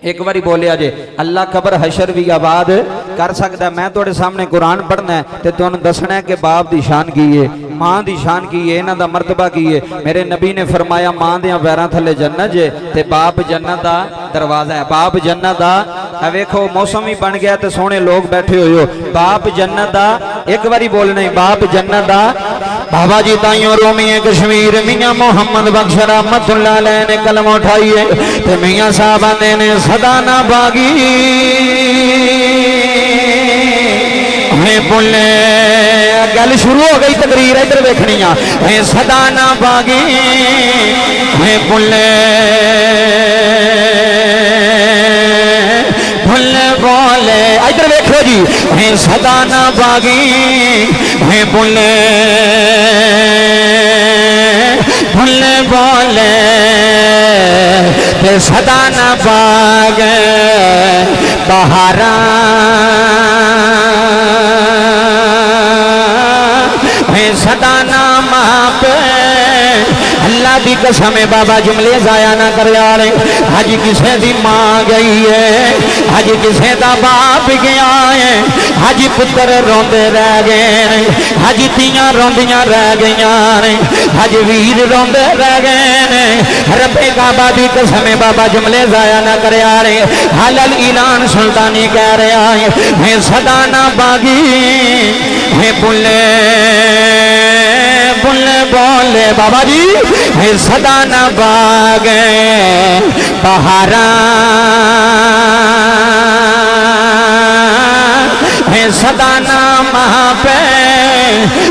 एक बारी बोलिया जे अल्लाह कबर हशर भी आबाद कर सकता। मैं थोड़े सामने कुरान पढ़ना है तो तुहानू दसना है कि बाप की शान की है, माँ की शान की है, इन्हां दा मरतबा की है। मेरे नबी ने फरमाया माँ दियां पैरां थले जन्नत जे ते बाप जन्नत दा दरवाजा है। बाप जन्नत दा वेखो मौसम ही बन गया तो सोहने लोग बैठे हुए हो। बाप जन्नत दा एक बारी बोलना है बाप जन्नत दा। बाबा जी ताइयों रोमी कश्मीर मियाँ मोहम्मद बख्श रहमतुल्लाह अलैह ने कलम उठाई है ते मियाँ साहब आंदे ने सदा ना बागी बोले। गल शुरू हो गई तकरीर इधर देखनी है सदा ना बागी बोले भुल्ले बोले इधर देखो जी है सदा ना बागी है बोले भुल्ले बोले सदा ना बाग बहारा सदा ना माप अल्लाह की कसम है बाबा जुमले जाया ना कर यार। हज किसे दी मां गई है, हज किसे दा बाप गया है, हज पुत्र रोंदे रह गए, हज तियां रोंदियां रह गई, हज वीर रोंदे रह गए। रब्बे काबा दी कसम है बाबा जुमले जाया ना कर यार। हलल ऐलान सुल्तानी कह रहा है सदा ना बागी है बुले बुले बोले बाबा जी है सदा ना बागे बहारा है सदा ना महापे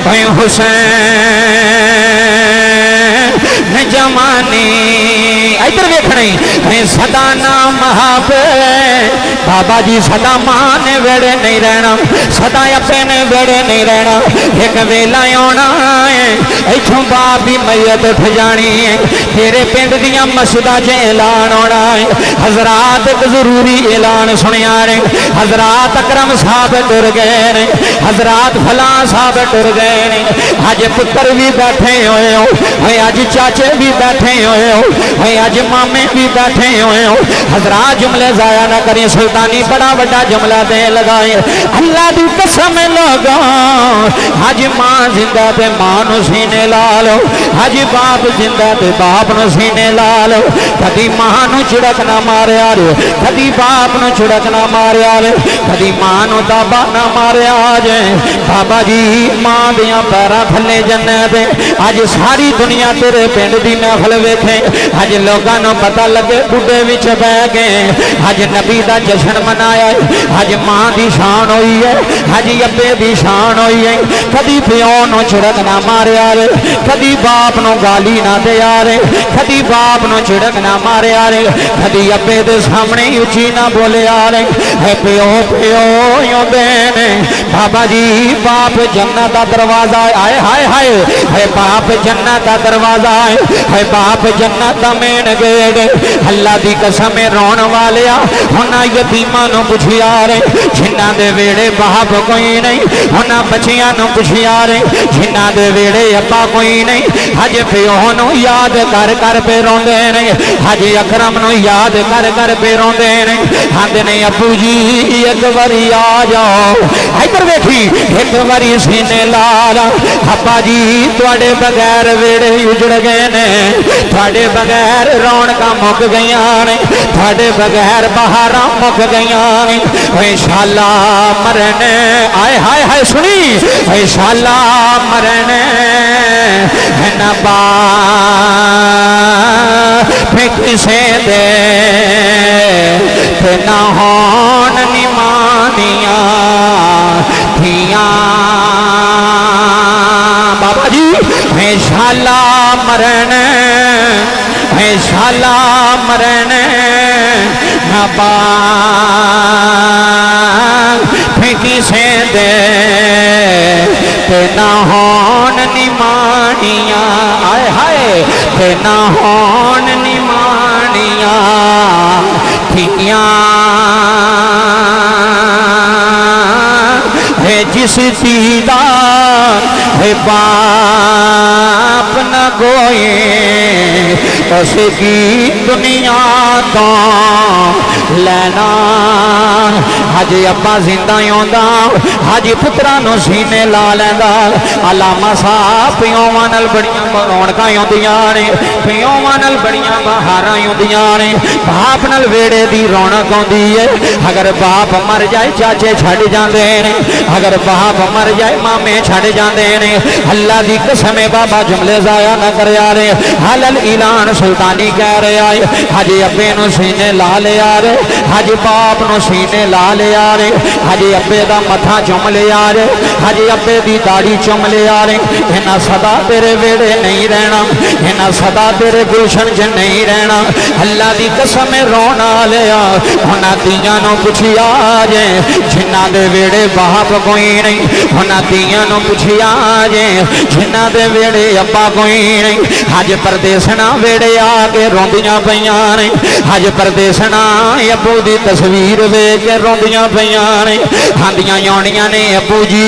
है हुसैन जमानी इधर देखने है सदा ना महापे। बाबा जी सदा मां ने वेड़े नहीं रहना, सदा अपने ने वेड़े नहीं रहना। एक वेला आना है इथों बाप की मैयत उठ जानी है, तेरे पिंड दियां मस्जिदां च ऐलान होना है। हजरात एक जरूरी ऐलान सुनिया ने, हजरात अकरम साहब टुर गए ने, हजरात फलां साहब टुर गए ने। अज पुत्र भी बैठे हुए हो, अज चाचे भी बैठे हुए हो, अज मामे भी बैठे हुए हो। हजरात जुमले जाया ना करें, सुल्तानी बड़ा बड़ा जुमला दे लगाए। अल्लाह की कसम लगा हज मां जिंदा ते मां नू सीने ला लो, हज बाप जिंदा ते बाप नू सीने ला लो। कदी मां नू झिड़क ना मारिया रे, कदी बाप नू झिड़क ना मारिया रे, कदी मां नू दाबा ना मारिया जे। बाबा जी मां दियां पैरां थले जन्नत। अज सारी दुनिया तेरे पिंड दी महफल वेखे, अज लोगां नू पता लगे बुढ़े विच बह गए। अज नबी दा जश्न मनाया, अज मां दी शान हुई है, अज अब्बे दी शान हुई है। कदी प्यो नू झिड़क ना मारिया रे, कदी बाप नू गाली ना दिया रे, कदी बाप नू झिड़क ना मारिया रे, कदी अब्बे दे सामने उची ना बोलिया रे। है प्यो प्यो योंदे ने बाबा जी। बाप जन्नत दा दरवाजा आए हाय हाय है, बाप जन्नत दा दरवाजा है, बाप जन्नत दा मेन गेट। अल्लाह दी कसम रोण वालिया उन्हां यतीमां नू पुछिया रे, जिन्हां दे वेड़े बाप कोई नहीं, उन्हां बच्चियां नू पुछिया रे, जिन्हां दे वेड़े अब्बा कोई नहीं। हज प्यो नू याद कर कर पे रोंदे ने, हज अकरम नू याद कर कर पे रोंदे ने। आंदे ने अब्बू जी एक बारी आ जाओ, इधर देखी एक बारी सीने ला ला। अब्बा जी तुहाडे बगैर वेड़े उजड़ गए ने, तुहाडे बगैर रौनकां मुक गईयां ने, तुहाडे बगैर बहारां मुक गईयां ने। ओए शाला मरने आए हाय हाय सुनी, ओए शाला मरने है ना किसे दे ते ना होन निमानिया थिया। बाबा जी है शाला मरण, है शाला मरण ना किसे दे ते ना होन निमानिया आए हाय ते ना होन निमानिया थिया। है जिस दीदा है बाप न गोए उसी दुनिया तो लेना। हजे अब्बा जिंदा आंदा हजे पुत्रा नूं सीने ला लैंदा। अलामा साहब पिओवां नाल बड़ियां रौनकां आउंदियां ने, पिओवां नाल बड़ियां बहारां आउंदियां ने, बाप नाल वेड़े दी रौनक आउंदी है। अगर बाप मर जाए चाचे छड़ जांदे ने, अगर बाप मर जाए मामे छड़ जांदे ने। अल्लाह दी कसम बाबा जुमले जाया न करया रे। हलल ऐलान सुल्तानी कह रहा है हजे अब्बे नूं सीने ला लिया रे, हजे बाप नूं सीने ला लिया रे, हजे अब्बे दा मथा चुम लिया रे, हजे अब्बे दी दाढ़ी चुम लिया रे। इन्हां सदा तेरे वेड़े नहीं रहना, इन्हां सदा तेरे गुलशन च नहीं रहना। अल्लाह दी कसम रोना लिया उन्हां धीआं नूं पुछिया जे जिन्हां दे वेड़े बाप कोई नहीं, उन्हां धीआं नूं पुछिया जे जिन्हां दे वेड़े अब्बा कोई नहीं। हज परदेसना वेड़े आके रोंदियां पईयां ने, हज परदेसना अब्बू दी तस्वीर वेख के रोंदियां पईयां ने। आंदियां आउणियां ने अब्बू जी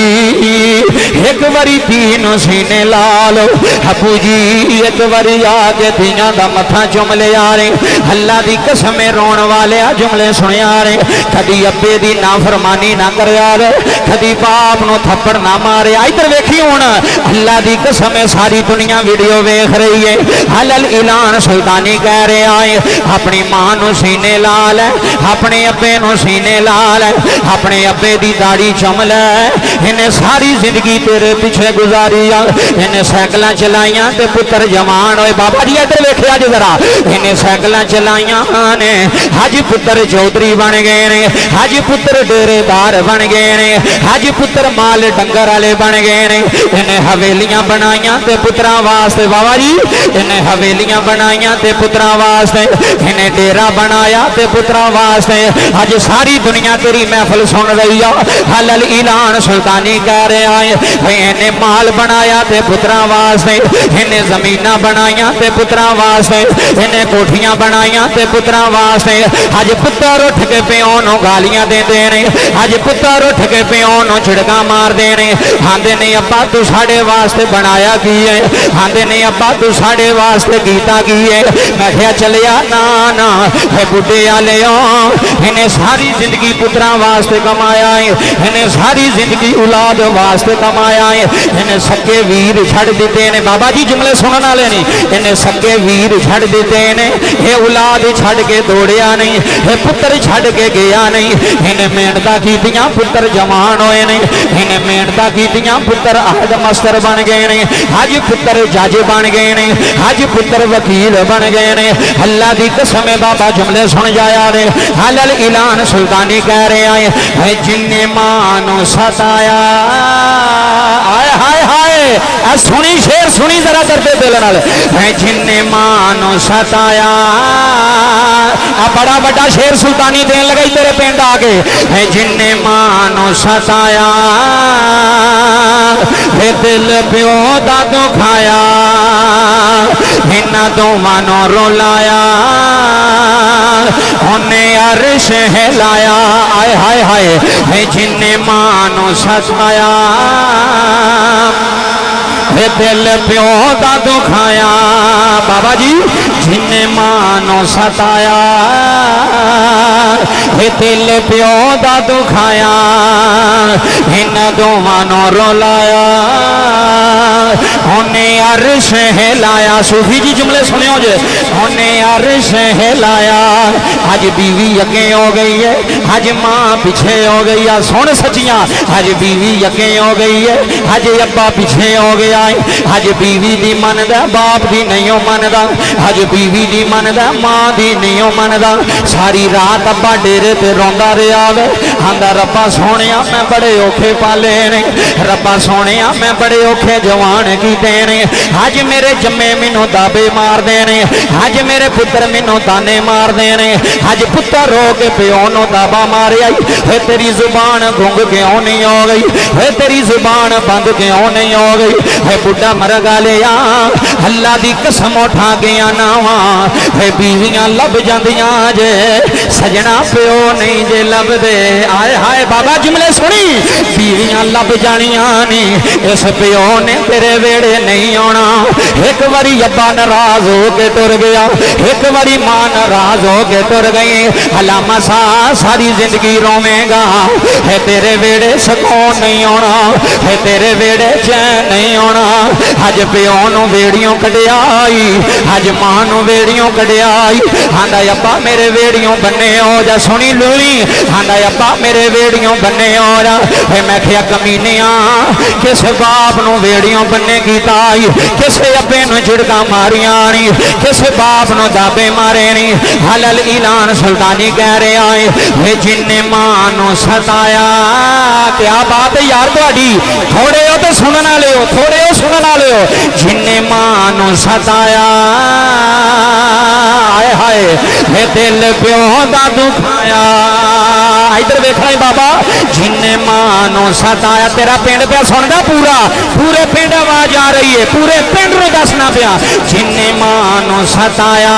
एक बारी धी नूं सीने ला लो, अब्बू जी एक बारी आके धीआं दा मथा चुम लिया रे। अल्लाह दी कसम रोण वाले जुमले सुनिया रे। कदी अब्बे दी नाफरमानी ना करया रे, कदी बाप नूं थप्पड़ ना मारे। इधर वेखी हुण अल्लाह दी कसम सारी दुनिया वीडियो वेख रही है। हलल ऐलान सुल्तानी कह रहा है अपनी मां नूं सीने ला लै, अपने अब्बे नूं सीने ला लै, अपने अब्बे दी दाढ़ी चुम लै। इन्हें सारी जिंदगी तेरे पिछे गुजारी आ, इन्हें साइकिल चलाइया ते पुत्र जवान होए। बाबा जी इधर वेखिया जी जरा, इन्हें साइकिल चलाइया ने हज पुत्र चौधरी बन गए ने, हज पुत्र डेरेदार बन गए ने, हज पुत्र माल डंगर वाले बन गए ने। इन्हें हवेलियां बनाइया ते पुत्रा वास्ते, बाबा जी इन्हें हवेलियां बनाइया ते पुत्रा वास्ते, इन्हें डेरा बनाया ते पुत्रा वास्ते। अज सारी दुनिया तेरी महफिल सुन रही है। हलल ऐलान सुल्तानी कह रहा है इन्हें माल बनाया ते पुत्रा वास्ते, इन्हें जमीना बनाइया ते पुत्रा वास्ते, इन्हें कोठियां बनाइया ते पुत्रा वास्ते। अज पुत्र उठ के प्यो नूं गालियां देंदे ने, अज पुत्र उठ के प्यो नूं झिड़कां मारदे ने। आंदे ने अब्बा तू साडे वास्ते बनाया की है, आंदे ने अब्बा तू साडे वास्ते कीता की है। मैं क्या चलिया ना ना है बुढ़े आले इन्हें सारी जिंदगी पुत्रा वास्ते कमाया है, इन्हें सारी जिंदगी औलाद वास्ते कमाया है। इन्हें सगे वीर छड़ दिते ने, बाबा जी जुमले सुनने वाले नहीं, इन्हें सगे वीर छड़ दिते ने। ये औलाद छड़ के दौड़िया नहीं, ये पुत्र छड़ के गया नहीं। इन्हें मेहनत कीतियां पुत्र जवान होए ने, इन्हें मेहनत कीतियां पुत्र अहद मास्टर बन गए ने, हज पुत्र जज बन गए ने, हज पुत्र वकील बन गए ने। अल्लाह दी कसम बाबा जुमले सुन जाया रे। हलल ऐलान सुल्तानी कह रहे हैं जिन्ने मानो सताया, हाय हाय हाय सुनी शेर सुनी जरा करते दिल नाल, जिन्ने मानो सताया। बड़ा बड़ा शेर सुल्तानी देन लगा तेरे पिंड आके, जिन्ने मानो सताया दिल प्यो दा दुखाया, इन्हां दोवां नूं रुलाया उन्हें अर्श हिलाया। आए हाय हाय जिन्ने मानो सताया दिल प्यो दा दुखाया। बाबा जी जिन्ने मानो सताया दिल प्यो दा दुखाया, इन दोवां नूं रुलाया उन्हें अर्श हिलाया। सूफी जी जुमले सुनियो जे, उन्हें अर्श हिलाया। अज बीवी अगे हो गई है, अज मां पीछे हो गई है। सुन सचियां अज बीवी अगे हो गई है, अज अब्बा पीछे हो गया है। अज बीवी दी मनदा बाप दी नहीं मनदा, अज बीवी दी मनदा मां दी नहीं मनदा। सारी रात अब्बा डेरे ते रोंदा रहा वे, आंदा रब्बा सोहणिया मैं बड़े औखे पाले ने, रब्बा सोहणिया मैं बड़े औखे जवान कीते ने। अज मेरे जम्मे मैनू दाबे मार देने, अज मेरे पुत्र मैनू ताने मार देने। अज पुत्र रो के प्यो नू दाबा मारिया, तेरी जुबान गुंग क्यों नहीं हो गई, तेरी जुबान बंद क्यों नहीं हो गई। है बुढ़ा मर गया अल्लाह दी कसम उठा गया नावा, है बीवियां लब जांदियां जे सजना प्यो नहीं जे लभदे आए हाय बाबा जुमले सुनी बीवियां लब जानियां ने इस प्यो ने तेरे वेड़े नहीं आना एक बारी अब्बा नाराज हो के तुर गया एक बारी मां नाराज हो के तुर गई हलामा सा सारी जिंदगी रोवेगा है तेरे वेड़े सुकून नहीं आना है तेरे वेड़े चैन नहीं आना अज प्यो नूं वेड़ियों कढ़ियाई अज मां नूं वेड़ियों कढ़ियाई आंदा अब्बा मेरे वेड़ियों बन्ने हो जा सुनी लूनी आंदा अब्बा मेरे वेड़ियों बन्ने हो जा मैं क्या कमीनिया किस बाप नूं वेड़ियों बन्ने कीता किस अब्बे नूं झिड़का मारिया नी किस बाप नूं दाबे मारे नी हलल ऐलान सुल्तानी कह रहा है वे जिन्ने मां नूं सताया क्या बात है यार तुहाडी थोड़े हो तो सुनना लियो थोड़े हो सुनना लियो जिन्ने मां नूं सताया हाय हाय वे दिल प्यो दा दुखाया इधर वेखना बाबा जिन्ने मां नूं सताया तेरा पिंड पे सुनदा पूरा पूरे पिंड आवाज आ रही है पूरे पिंड नूं दसना पिया जिन्ने मां नूं सताया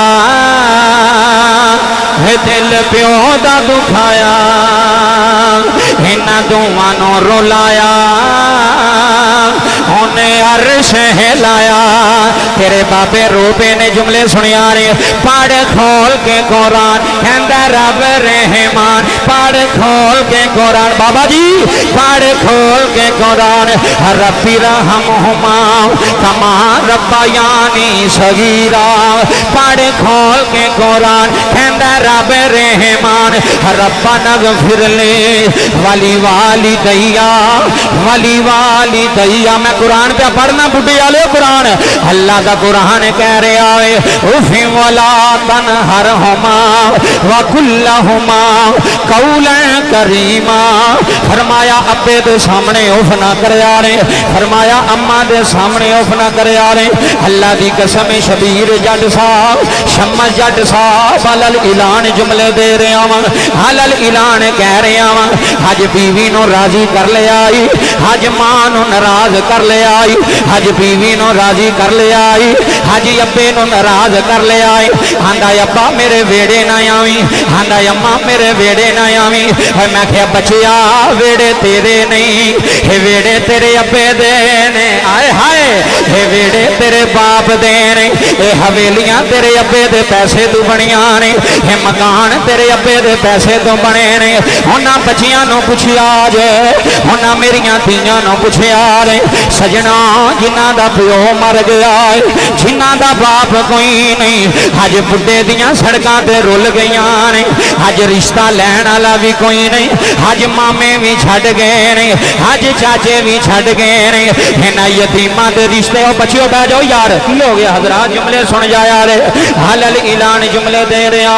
वे दिल प्यो दा दुखाया इन्हां दोवां नूं रुलाया उन्हें अर्श हिलाया तेरे बाबे रूपे ने जुमले सुनिया रे पढ़ खोल के कुरान कहंदा रब रहमान पढ़ खोल के कुरान बाबा जी पढ़ खोल के कुरान रब्बी रहमहुमा कमा रब्बायानी सगीरा पढ़ खोल के कुरान कहंदा रब रहमान रब्बना गफिर ले वाली वाली दैया मैं कुरान पे पढ़ना बुढ़े वाले कुरान अल्लाह का कुरान कह रहा है उफी वाला तन हर हुमा वकुल्लहुमा कौलन करीमा फरमाया अब्बे दे सामने उफ ना करया रे फरमाया अम्मा दे सामने उफ ना करया रे अल्लाह दी कसम शबीर जट साहब शम्मा जट साहब हलल ऐलान जुमले दे रहा वा हलल ऐलान कह रहा वा अज बीवी नूं राजी कर लिया अज मां नूं नाराज कर लिया अज बीवी नूं राजी कर लिया अज अब्बे नूं नाराज कर लिया आंदा अब्बा मेरे वेड़े ना आवी आंदा अम्मा मेरे वेड़े ना आवी मैं क्या बचिया वेड़े तेरे नहीं हे वेड़े तेरे अब्बे दे ने आए हाय हे वेड़े तेरे बाप दे ने ये हवेलियां तेरे अब्बे दे पैसे तू बनिया ने हे मकान तेरे अब्बे दे पैसे तो बने ने उन्हां बच्चियां नूं पुछिया जे उन्हां मेरियां धीआं नूं पुछिया रे सजना जिन्हां दा प्यो मर गया है जिन्हां दा बाप कोई नहीं अज बुढ़े दियां सड़कां ते रुल गईयां ने अज रिश्ता लैण वाला भी कोई नहीं अज मामे भी छड्ड गए ने अज चाचे भी छड्ड गए ने इन्हां यतीमां दे रिश्ते ओ बच्चियों बह जाओ यार की हो गया हजरात जुमले सुन जाया रे हलल ऐलान जुमले दे रहा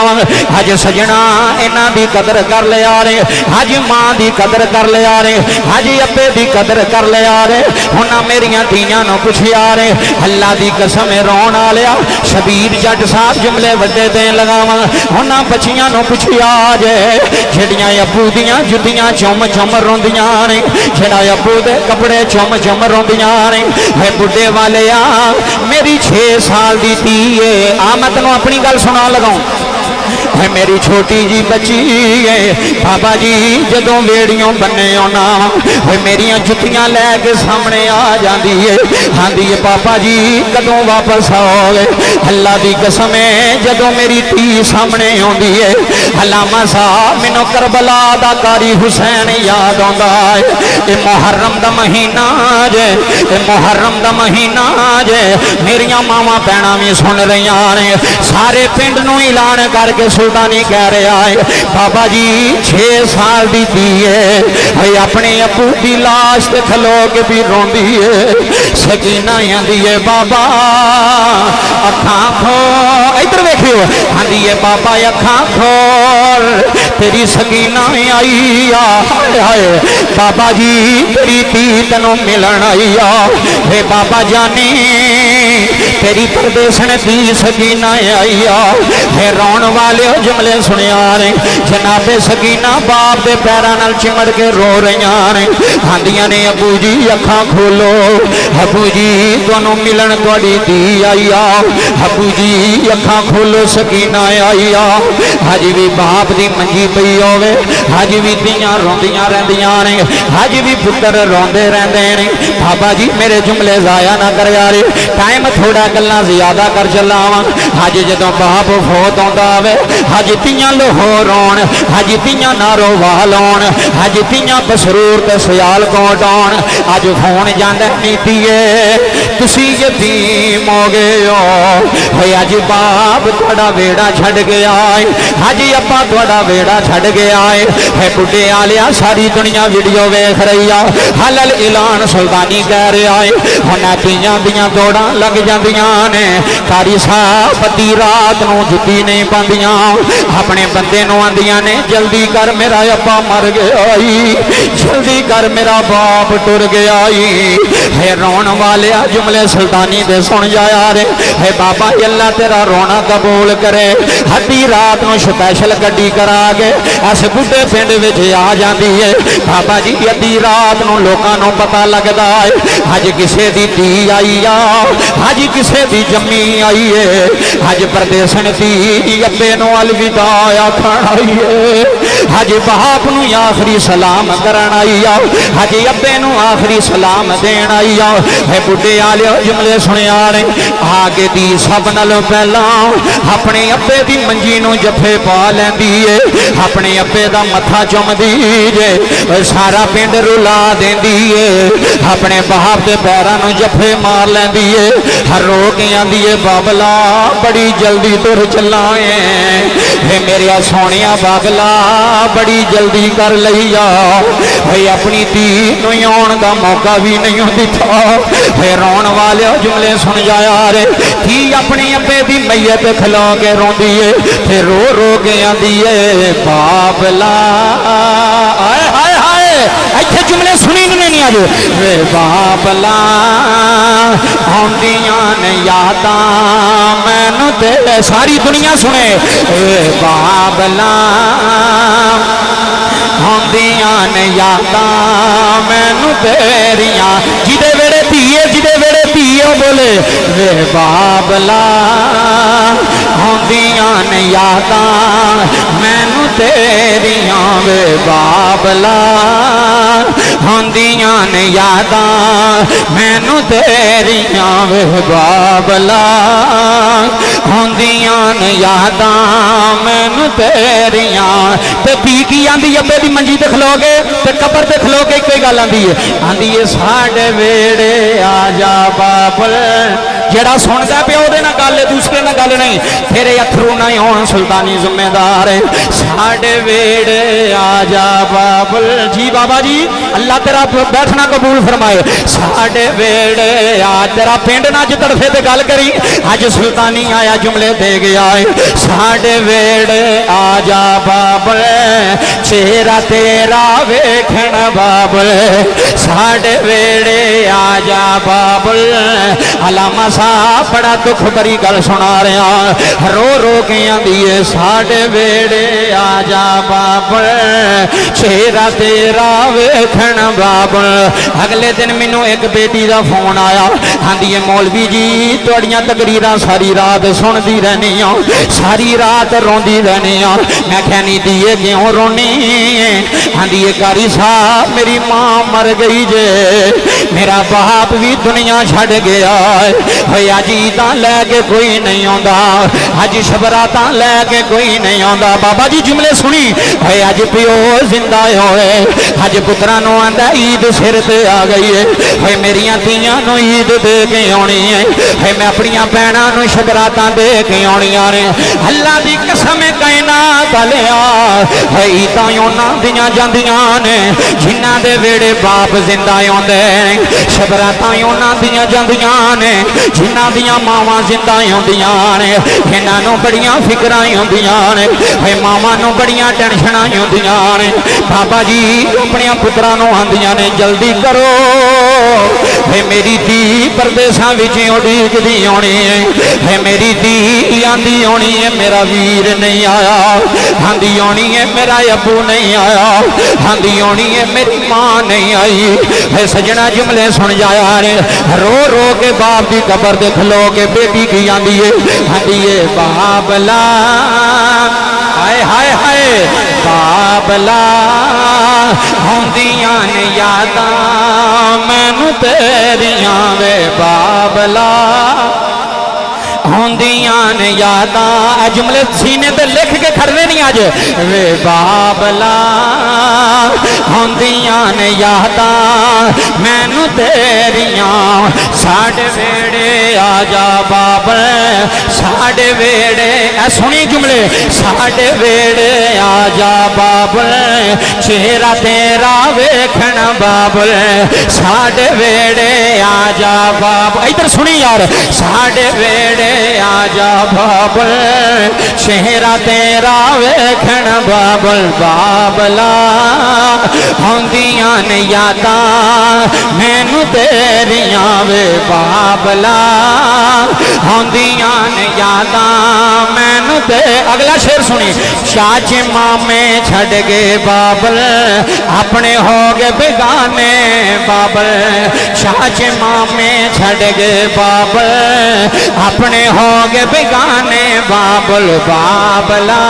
अज सजना इन्हां दी कदर कर लिया रे अज मां दी कदर कर लिया रे अज अब्बे दी कदर कर लिया रे उन्हां मेरियां धीआं नूं पुछिया रे अल्लाह दी कसम रोण वालिया शबीर जट साहब जुमले वड्डे देन लगावां उन्हां बच्चियां नूं पुछिया जे जिहड़ियां अब्बू दियां जुत्तियां चुम चुम रोंदियां ने जिहड़ा अब्बू दे कपड़े चुम चुम रोंदियां ने है बुढ़े वालिया मेरी 6 साल दी धी है आ मैं तैनूं अपनी गल सुना लगाऊं है मेरी छोटी जी बच्ची है बाबा जी जदों वेड़ियों बन्ने आना मेरिया जुत्तियां लैके सामने आ जाती है आंदी है पापा जी कदों वापस आओगे अल्लाह की कसम है जदों मेरी धी सामने आती है अलामा साहब मैनू करबला दा कारी हुसैन याद आता है ये मुहर्रम दा महीना जे ये मुहर्रम दा महीना जे मेरिया मावां भैणां भी सुन रही ने सारे पिंड नूं ऐलान करके सुल्तानी कह रहा है बाबा जी 6 साल दी धी है अपने अबू की लाश ते खलो के भी रोंदी है सकीना आंदी है बाबा अखां खोल इधर देखियो आंदी है बाबा अखां खोल तेरी सकीना आई हाय हाय बाबा जी तेरी धी तैनूं मिलन आई हे बाबा जानी तेरी परदेसन दी सकीना आई आ है रोण वाले जुमले सुनिया ने जनाबे सकीना बाप दे पैरां नाल चिमड़ के रो रही ने आंदियां ने अबू जी अखां खोलो अबू जी तुहानू मिलन तुहाडी धी आई आ अबू जी अखां खोलो सकीना आई आ अज भी बाप दी मंजी पई होवे अज भी धीआं रोंदियां रहिंदियां ने अज भी पुत्र रोंदे रहंदे ने बाबा जी मेरे जुमले जाया ना कर यारे टाइम थोड़ा गल्लां ज्यादा कर चला वा अज जदों बाप फौत आउंदा वे अज धीआं लोहो रोण अज धीआं नारो वाह लाउण अज धीआं बसरूर ते सियाल कोट आउण अज फोन जांदा नीतीए तुसीं यतीम हो गए हो अज बाप तुहाडा वेड़ा छड्ड गया है अज अप्पा तुहाडा वेड़ा छड्ड गया है बुढ़े आलिया सारी दुनिया वीडियो वेख रही आ हलल ऐलान सुल्तानी कह रहा है हुणां धीआं दियां दौड़ां लग जांदियां ने कारी साहब बदी रात नूं जुत्ती नहीं पांदियां अपने बंदे नूं आंदियां ने जल्दी कर मेरा अप्पा मर गया जल्दी कर मेरा बाप टुर गया है रोण वाले जुमले सुल्तानी दे सुन जाया रे है बाबा अल्लाह तेरा रोना कबूल करे अद्धी रात नूं स्पैशल गड्डी करा के इस बुढ़े पिंड विच आ जाती है बाबा जी अद्धी रात नूं लोकां नूं पता लगदा है अज किसे दी धी आई आ अज किसे दी जम्मी आई है अज परदेसन दी अब्बे नूं अलविदा आखण आई है अज बाप नूं आखिरी सलाम करन आई आ अज अब्बे नूं आखिरी सलाम देण आई आ है बुढ़े आले जुमले सुनिया ने आगे दी सब नालों पहला अपने अब्बे दी मंजी नूं जफे पा लैंदी है अपने अब्बे दा मत्था चुमदी जे सारा पिंड रुला देंदी है अपने बाप दे पैरां नूं जफे मार लैंदी है हर रो के आंदी है बाबला बड़ी जल्दी तुर चला है मेरे सोनिया बाबला बड़ी जल्दी कर लई आ भाई अपनी धी नूं आउण दा मौका भी नहीं दिता है रोण वाले जुमले सुन जाया रे धी अपने अब्बे दी मैयत खलो के रोंदी है फिर रो रो के आंदी है बाबला हाय हाय हाय इत्थे जुमले सुनी नहीं आज वे बाबला आउंदियां ने यादां मैनू ते सारी दुनिया सुने वे बाबला आउंदियां ने यादां मैनू तेरियां जिदे वेड़े धीए जिदे वेड़े धीए बोले वे बाबला आउंदियां ने यादां मैनू तेरियां वे बाबला आउंदियां ने यादां मैनू तेरियां वे बाबला आउंदियां ने यादां मैनू तेरियां ते पी की आंदी अब्बे दी मंजी ते खलोगे ते कबर ते खलोगे एक गल आंदी है साडे वेड़े आ जा बाबल जेड़ा सुनता पिया ओदे नाल गल दूसरे नाल गल नहीं तेरे अथरू ना होण सुल्तानी जिम्मेदार है साडे वेड़े आ जा बाबल जी बाबा जी अल्लाह तेरा बैठना कबूल फरमाए साडे वेड़े आ तेरा पिंड ना अज तड़फे ते गल करी अज सुल्तानी आया जुमले दे गया है साडे वेड़े आ जा बाबल चेहरा तेरा वेखण बाबल साडे वेड़े आ जा बाबल अलामा साहब बड़ा दुख भरी गल सुना रहा रो रो के आंदी है साडे वेड़े आ जा बाबल चेहरा तेरा वेखण बाबल अगले दिन मैनू एक बेटी का फोन आया आंदी है मौलवी जी तुहाड़ियां तकरीरां सारी रात सुनदी रहनी सारी रात रोंदी रहनी मैं क्या नहीं दिए क्यों रोनी आंदी है कारी साहब मेरी मां मर गई जे मेरा बाप भी दुनिया छड़ गया है अज ईदां लैके कोई नहीं आंदा अज शबरातां लैके कोई नहीं आंदा बाबा जी जुमले सुनी है अज प्यो जिंदा होए अज पुत्रां नूं आंदा ईद सिर ते आ गई है मेरियां धीआं नूं ईद दे के आउणी है मैं अपनियां भैणां नूं शबरातां दे के आउणियां ने अल्लाह दी कसम कायनात वालिया है ईदां उन्हां दियां जांदियां ने जिन्हां दे वेड़े बाप जिंदा आउंदे शबरातां उन्हां दियां जांदियां ने जिन्हां दियां मावां जिंदा आउंदियां ने इन्हां नूं बड़ियां फिकरां आउंदियां ने है मावां नूं बड़ियां टेंशनां आउंदियां ने बाबा जी अपने पुत्रां नूं आंदियां ने जल्दी करो है मेरी धी परदेसां विच उड़ीकदी आउणी है मेरी धी आंदी आउणी है मेरा वीर नहीं आया आंदी आउणी है मेरा अबू नहीं आया आंदी आउणी है मेरी मां नहीं आई है सजना जुमले सुन जाया ने रो रो के बाप की कबर दे खलो के बेटी की आंदी है बाबला हाय हाय हाय बाबला होंदियां ने यादां मैनू तेरियां वे बाबला होंदियां ने यादां जुमले सीने ते लिख के खड़ने नहीं अज वे बाबला होंदियां ने यादां मैनू तेरियां साडे वेड़े आ जा बाबल साडे वेड़े सुनी जुमले साडे वेड़े आ जा बाबल चेहरा तेरा वेखण बाबल साडे वेड़े आ जा बाबल इधर सुनी यार साडे वेड़े आजा बाबल चेहरा तेरा वेखण बाबल बाबला होंदियां ने यादां मैनू तेरियां वे बाबला होंदियां ने यादां मैनू ते अगला शेर सुनी चाचे मामे छड़ गए बाबल अपने हो गए बेगाने बाबल चाचे मामे छड़ गए बाबल अपने हो गए बेगाने बाबल बाबला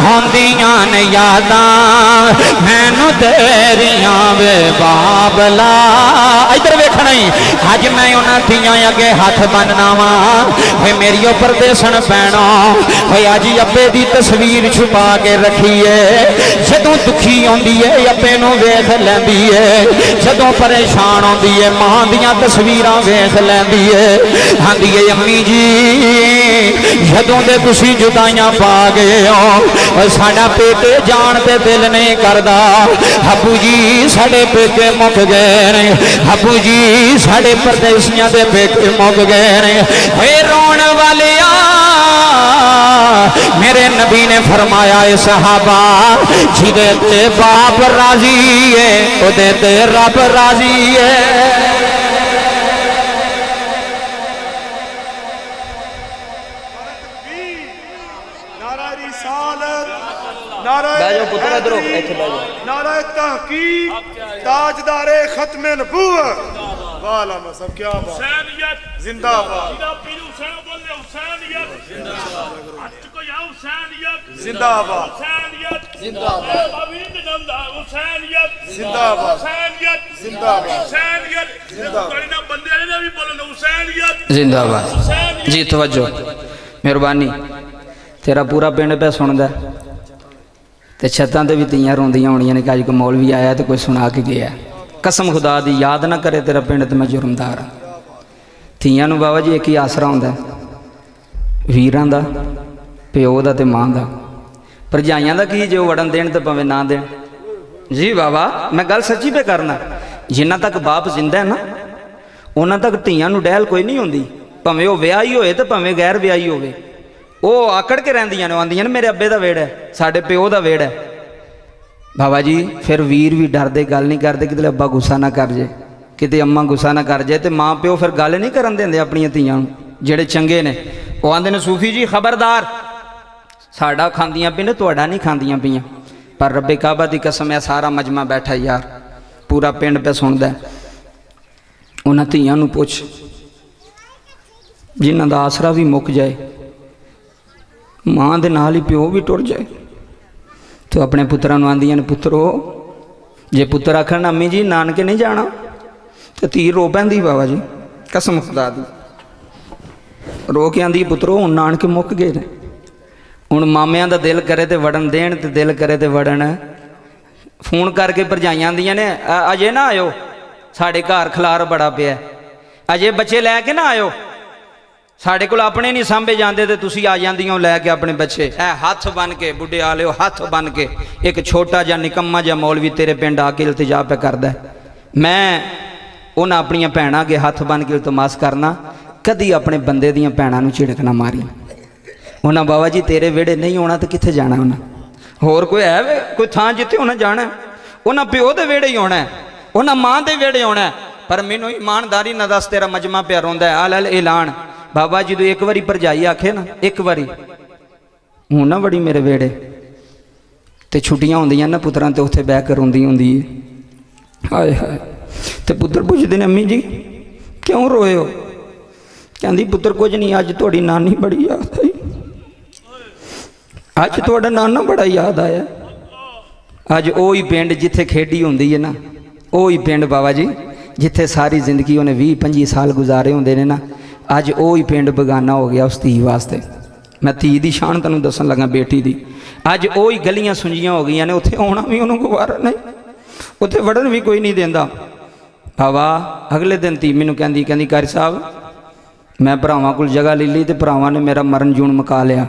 होंदियां ने यादां मैनू तेरियां वे बाबला इधर वेखना ही अज मैं उन्हां धीआं अगे हथ बनना वा मेरी परदेसन पैना अज अब्बे की तस्वीर छुपा के रखी है जदों दुखी आउंदी है अब्बे नूं वेख लैंदी है जदों परेशान आउंदी है मां दियां तस्वीरां वेख लैंदी है आंदी है अम्मी जी जदों दे तुसीं जुदाइयां पा गए हो साडा पेटे जान ते दिल नहीं करदा अबू जी साडे पेटे मुक गए ने अबू जी साडे परदेसियां दे पेटे मुक गए ने हे रोण वालिया मेरे नबी ने फरमाया है सहाबा जिदे ते बाप राजी है ओदे ते रब राजी है नारा तहकीक ताजदारे खत्मे नबूवत वाला मसब क्या बात जिंदाबाद जिंदाबाद जिंदाबाद जी तवज्जो मेहरबानी तेरा पूरा पिंड पे सुनदा ते छत्तां ते भी धीआं रोंदियां होणियां ने कि अज कोई मौलवी आया तो कोई सुना के गया कसम खुदा दी याद ना करे तेरा पिंड ते मैं जुर्मदार हाँ धीआं नूं बाबा जी एक ही आसरा हुंदा वीरां दा प्यो दा ते मां दा भरजाइयां दा की जो वड़न देण ते भावें ना देण जी बाबा मैं गल सच्ची पे करना जिन्ना तक बाप जिंदा है ना उन्ना तक धीआं नूं डैल कोई नहीं हुंदी भावें वो विआही होए ते भावें गैर विआही होवे वो आकड़ के रहिंदियां ने आंदियां ने मेरे अब्बे दा वेड़ है साडे प्यो दा वेड़ है बाबा जी फिर वीर भी डरदे गल नहीं करते किते अब्बा गुस्सा ना कर जाए किते अम्मा गुस्सा ना कर जाए तो माँ प्यो फिर गल नहीं करन देंदे अपनियां धीआं जेड़े चंगे ने वो आंदे ने सूफी जी खबरदार साडा खांदियां पी ने तुहाडा नहीं खांदियां पियां पर रब्बे काबा दी कसम है सारा मजमा बैठा यार पूरा पिंड पे सुनदा उन्हां धीआं नूं पुछ जिन्हां दा आसरा भी मुक जाए मां दे नाल ही प्यो भी टुर जाए तो अपने पुत्रां नूं आंदियां ने पुत्रो जे पुत्र आखण अम्मी जी नानके नहीं जाना तो तीर रो पैंदी बाबा जी कसम खुदा दी रो के आंदी पुत्रो हुण नानके मुक गए ने हुण मामियां दा दिल करे तो वड़न देण ते दिल करे तो वड़न फोन करके भरजाइयां आंदियां ने अजे ना आयो साडे घर खलार बड़ा पिया अजे बच्चे लैके ना आयो साढ़े को अपने नहीं सांभे जाते तो तुसी आ जाती हो लैके अपने बच्चे है हथ बन के बुढ़े आले हो हथ बन के एक छोटा जा निकम्मा जा मौलवी तेरे पिंड आके इल्तिजा पे करदा मैं उन्हें अपन भैनों अगे हथ बन के इल्तमास करना कदी अपने बंदे दियां भैनों नूं झिड़क ना मारी उन्हें बाबा जी तेरे वेड़े नहीं होना तो कित्थे जाना उन्हें होर कोई है वे कोई थां जिथे उन्हें जाना उन्हें प्यो दे वेड़े ही होना ਉਹਨਾਂ ਮਾਂ ਦੇ ਵਿਹੜੇ ਆਉਣਾ ਹੈ। ਪਰ ਮੈਨੂੰ ਇਮਾਨਦਾਰੀ ਨਾਲ ਦੱਸ, ਤੇਰਾ ਮਜਮਾ ਪਿਆ ਰੋਂਦਾ ਆ ਲੈ ਐਲਾਨ। ਬਾਬਾ ਜਦੋਂ ਇੱਕ ਵਾਰੀ ਭਰਜਾਈ ਆਖੇ ਨਾ, ਇੱਕ ਵਾਰੀ ਹੁਣ ਨਾ ਬੜੀ ਮੇਰੇ ਵਿਹੜੇ, ਤੇ ਛੁੱਟੀਆਂ ਹੁੰਦੀਆਂ ਨਾ ਪੁੱਤਰਾਂ ਤੇ ਉੱਥੇ ਬਹਿ ਕੇ ਰੋਂਦੀ ਹੁੰਦੀ ਹੈ। ਹਾਏ ਹਾਏ। ਤੇ ਪੁੱਤਰ ਪੁੱਛਦੇ ਨੇ, ਅੰਮੀ ਜੀ ਕਿਉਂ ਰੋਏ ਹੋ? ਕਹਿੰਦੀ ਪੁੱਤਰ ਕੁਝ ਨਹੀਂ, ਅੱਜ ਤੁਹਾਡੀ ਨਾਨੀ ਬੜੀ ਯਾਦ ਆਈ। ਅੱਜ ਤੁਹਾਡਾ ਨਾਨਾ ਬੜਾ ਯਾਦ ਆਇਆ। ਅੱਜ ਉਹ ਹੀ ਪਿੰਡ ਜਿੱਥੇ ਖੇਡੀ ਹੁੰਦੀ ਹੈ ਨਾ, ਉਹ ਹੀ ਪਿੰਡ ਬਾਬਾ ਜੀ ਜਿੱਥੇ ਸਾਰੀ ਜ਼ਿੰਦਗੀ ਉਹਨੇ 20-25 ਸਾਲ ਗੁਜ਼ਾਰੇ ਹੁੰਦੇ ਨੇ ਨਾ, ਅੱਜ ਉਹ ਹੀ ਪਿੰਡ ਬੇਗਾਨਾ ਹੋ ਗਿਆ ਉਸ ਧੀ ਵਾਸਤੇ। ਮੈਂ ਧੀ ਦੀ ਸ਼ਾਨ ਤੁਹਾਨੂੰ ਦੱਸਣ ਲੱਗਾ, ਬੇਟੀ ਦੀ। ਅੱਜ ਉਹ ਹੀ ਗਲੀਆਂ ਸੁੰਜੀਆਂ ਹੋ ਗਈਆਂ ਨੇ, ਉੱਥੇ ਆਉਣਾ ਵੀ ਉਹਨੂੰ ਗਵਾਰਾ ਨਹੀਂ, ਉੱਥੇ ਵੜਨ ਵੀ ਕੋਈ ਨਹੀਂ ਦਿੰਦਾ। ਬਾਬਾ ਅਗਲੇ ਦਿਨ ਧੀ ਮੈਨੂੰ ਕਹਿੰਦੀ ਕਾਰੀ ਸਾਹਿਬ ਮੈਂ ਭਰਾਵਾਂ ਕੋਲ ਜਗ੍ਹਾ ਲੈ ਲਈ ਤੇ ਭਰਾਵਾਂ ਨੇ ਮੇਰਾ ਮਰਨ ਜੂਣ ਮੁਕਾ ਲਿਆ।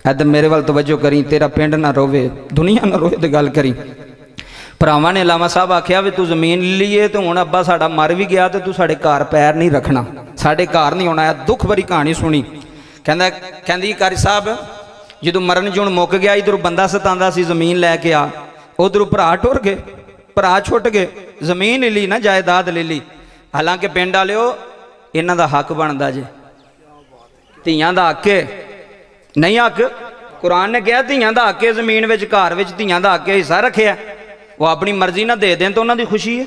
ਇੱਧਰ ਮੇਰੇ ਵੱਲ ਤਵੱਜੋ ਕਰੀ, ਤੇਰਾ ਪਿੰਡ ਨਾ ਰੋਵੇ, ਦੁਨੀਆ ਨਾ ਰੋਵੇ ਤੇ ਗੱਲ ਕਰੀ। ਭਰਾਵਾਂ ਨੇ ਲਾਮਾ ਸਾਹਿਬ ਆਖਿਆ ਵੀ ਤੂੰ ਜ਼ਮੀਨ ਲੈ ਲਈਏ ਤੇ ਹੁਣ ਅੱਬਾ ਸਾਡਾ ਮਰ ਵੀ ਗਿਆ ਤੇ ਤੂੰ ਸਾਡੇ ਘਰ ਪੈਰ ਨਹੀਂ ਰੱਖਣਾ, ਸਾਡੇ ਘਰ ਨਹੀਂ ਆਉਣਾ। ਦੁੱਖ ਭਰੀ ਕਹਾਣੀ ਸੁਣੀ। ਕਹਿੰਦੀ ਕਾਰੀ ਸਾਹਿਬ ਜਦੋਂ ਮਰਨ ਜੂਣ ਮੁੱਕ ਗਿਆ, ਇਧਰੋਂ ਬੰਦਾ ਸਤਾਉਂਦਾ ਸੀ, ਜ਼ਮੀਨ ਲੈ ਕੇ ਆ, ਉਧਰੋਂ ਭਰਾ ਟੁਰ ਗਏ, ਭਰਾ ਛੁੱਟ ਗਏ, ਜ਼ਮੀਨ ਲੈ ਲਈ ਨਾ, ਜਾਇਦਾਦ ਲੈ ਲਈ। ਹਾਲਾਂਕਿ ਪਿੰਡ ਵਾਲਿਓ ਇਹਨਾਂ ਦਾ ਹੱਕ ਬਣਦਾ ਜੇ, ਧੀਆਂ ਦਾ ਹੱਕ ਹੈ, ਨਹੀਂ ਹੱਕ? ਕੁਰਾਨ ਨੇ ਕਿਹਾ ਧੀਆਂ ਦਾ ਹੱਕ ਹੈ, ਜ਼ਮੀਨ ਵਿੱਚ ਘਰ ਵਿੱਚ ਧੀਆਂ ਦਾ ਹੱਕ ਹੈ, ਹਿੱਸਾ ਰੱਖਿਆ। ਉਹ ਆਪਣੀ ਮਰਜ਼ੀ ਨਾਲ ਦੇ ਦੇਣ ਤਾਂ ਉਹਨਾਂ ਦੀ ਖੁਸ਼ੀ ਹੈ।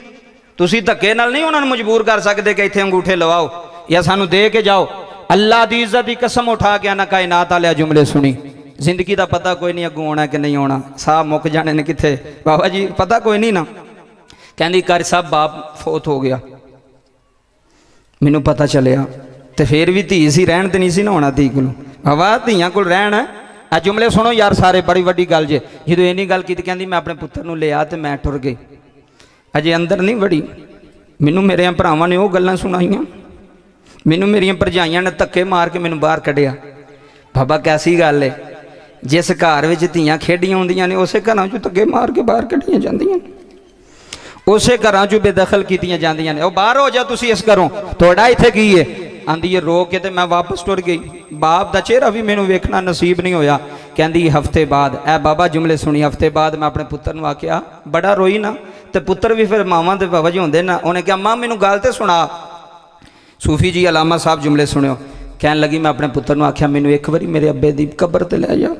ਤੁਸੀਂ ਧੱਕੇ ਨਾਲ ਨਹੀਂ ਉਹਨਾਂ ਨੂੰ ਮਜਬੂਰ ਕਰ ਸਕਦੇ ਕਿ ਇੱਥੇ ਅੰਗੂਠੇ ਲਵਾਓ ਜਾਂ ਸਾਨੂੰ ਦੇ ਕੇ ਜਾਓ। ਅੱਲਾ ਦੀ ਇੱਜ਼ਤ ਦੀ ਕਸਮ ਉਠਾ ਕੇ ਨਾ ਕਾਇਨਾਤ ਵਾਲਿਆ ਜੁਮਲੇ ਸੁਣੀ। ਜ਼ਿੰਦਗੀ ਦਾ ਪਤਾ ਕੋਈ ਨਹੀਂ ਅੱਗੋਂ ਆਉਣਾ ਕਿ ਨਹੀਂ ਆਉਣਾ, ਸਾਹ ਮੁੱਕ ਜਾਣੇ ਨੇ ਕਿੱਥੇ ਬਾਬਾ ਜੀ, ਪਤਾ ਕੋਈ ਨਹੀਂ ਨਾ। ਕਹਿੰਦੀ ਕਾਰੀ ਸਾਹਿਬ ਬਾਪ ਫੌਤ ਹੋ ਗਿਆ, ਮੈਨੂੰ ਪਤਾ ਚੱਲਿਆ, ਤੇ ਫੇਰ ਵੀ ਧੀ ਸੀ, ਰਹਿਣ ਤੇ ਨਹੀਂ ਸੀ ਨਾ ਹੋਣਾ ਧੀ ਕੋਲ। ਬਾਬਾ ਧੀਆਂ ਕੋਲ ਰਹਿਣ। ਆ ਜੁਮਲੇ ਸੁਣੋ ਯਾਰ ਸਾਰੇ, ਬੜੀ ਵੱਡੀ ਗੱਲ ਜੇ। ਜਦੋਂ ਇੰਨੀ ਗੱਲ ਕੀਤੀ ਕਹਿੰਦੀ ਮੈਂ ਆਪਣੇ ਪੁੱਤਰ ਨੂੰ ਲਿਆ ਤੇ ਮੈਂ ਟੁਰ ਗਈ, ਅਜੇ ਅੰਦਰ ਨਹੀਂ ਵੜੀ। ਮੈਨੂੰ ਮੇਰੇ ਭਰਾਵਾਂ ਨੇ ਉਹ ਗੱਲਾਂ ਸੁਣਾਈਆਂ, ਮੈਨੂੰ ਮੇਰੀਆਂ ਭਰਜਾਈਆਂ ਨੇ ਧੱਕੇ ਮਾਰ ਕੇ ਮੈਨੂੰ ਬਾਹਰ ਕੱਢਿਆ। ਬਾਬਾ ਕੈਸੀ ਗੱਲ ਹੈ, ਜਿਸ ਘਰ ਵਿੱਚ ਧੀਆਂ ਖੇਡੀਆਂ ਹੁੰਦੀਆਂ ਨੇ ਉਸੇ ਘਰਾਂ 'ਚੋਂ ਧੱਕੇ ਮਾਰ ਕੇ ਬਾਹਰ ਕੱਢੀਆਂ ਜਾਂਦੀਆਂ ਨੇ, ਉਸੇ ਘਰਾਂ 'ਚੋਂ ਬੇਦਖਲ ਕੀਤੀਆਂ ਜਾਂਦੀਆਂ ਨੇ। ਉਹ ਬਾਹਰ ਹੋ ਜਾ ਤੁਸੀਂ ਇਸ ਘਰੋਂ, ਤੁਹਾਡਾ ਇੱਥੇ ਕੀ ਹੈ? ਆਂਦੀ ਹੈ ਰੋ ਕੇ ਤੇ ਮੈਂ ਵਾਪਸ ਟੁਰ ਗਈ। ਬਾਪ ਦਾ ਚਿਹਰਾ ਵੀ ਮੈਨੂੰ ਵੇਖਣਾ ਨਸੀਬ ਨਹੀਂ ਹੋਇਆ। ਕਹਿੰਦੀ ਹਫਤੇ ਬਾਅਦ, ਇਹ ਬਾਬਾ ਜੁਮਲੇ ਸੁਣੀ, ਹਫਤੇ ਬਾਅਦ ਮੈਂ ਆਪਣੇ ਪੁੱਤਰ ਨੂੰ ਆਖਿਆ, ਬੜਾ ਰੋਈ ਨਾ, ਤੇ ਪੁੱਤਰ ਵੀ ਫਿਰ ਮਾਵਾਂ ਦੇ ਬਾਬਾ ਜੀ ਹੁੰਦੇ ਨਾ, ਉਹਨੇ ਕਿਹਾ ਮਾਂ ਮੈਨੂੰ ਗੱਲ ਤੇ ਸੁਣਾ। ਸੂਫੀ ਜੀ ਅਲਾਮਾ ਸਾਹਿਬ ਜੁਮਲੇ ਸੁਣਿਓ। ਕਹਿਣ ਲੱਗੀ ਮੈਂ ਆਪਣੇ ਪੁੱਤਰ ਨੂੰ ਆਖਿਆ ਮੈਨੂੰ ਇੱਕ ਵਾਰੀ ਮੇਰੇ ਅੱਬੇ ਦੀ ਕਬਰ ਤੇ ਲੈ ਜਾ,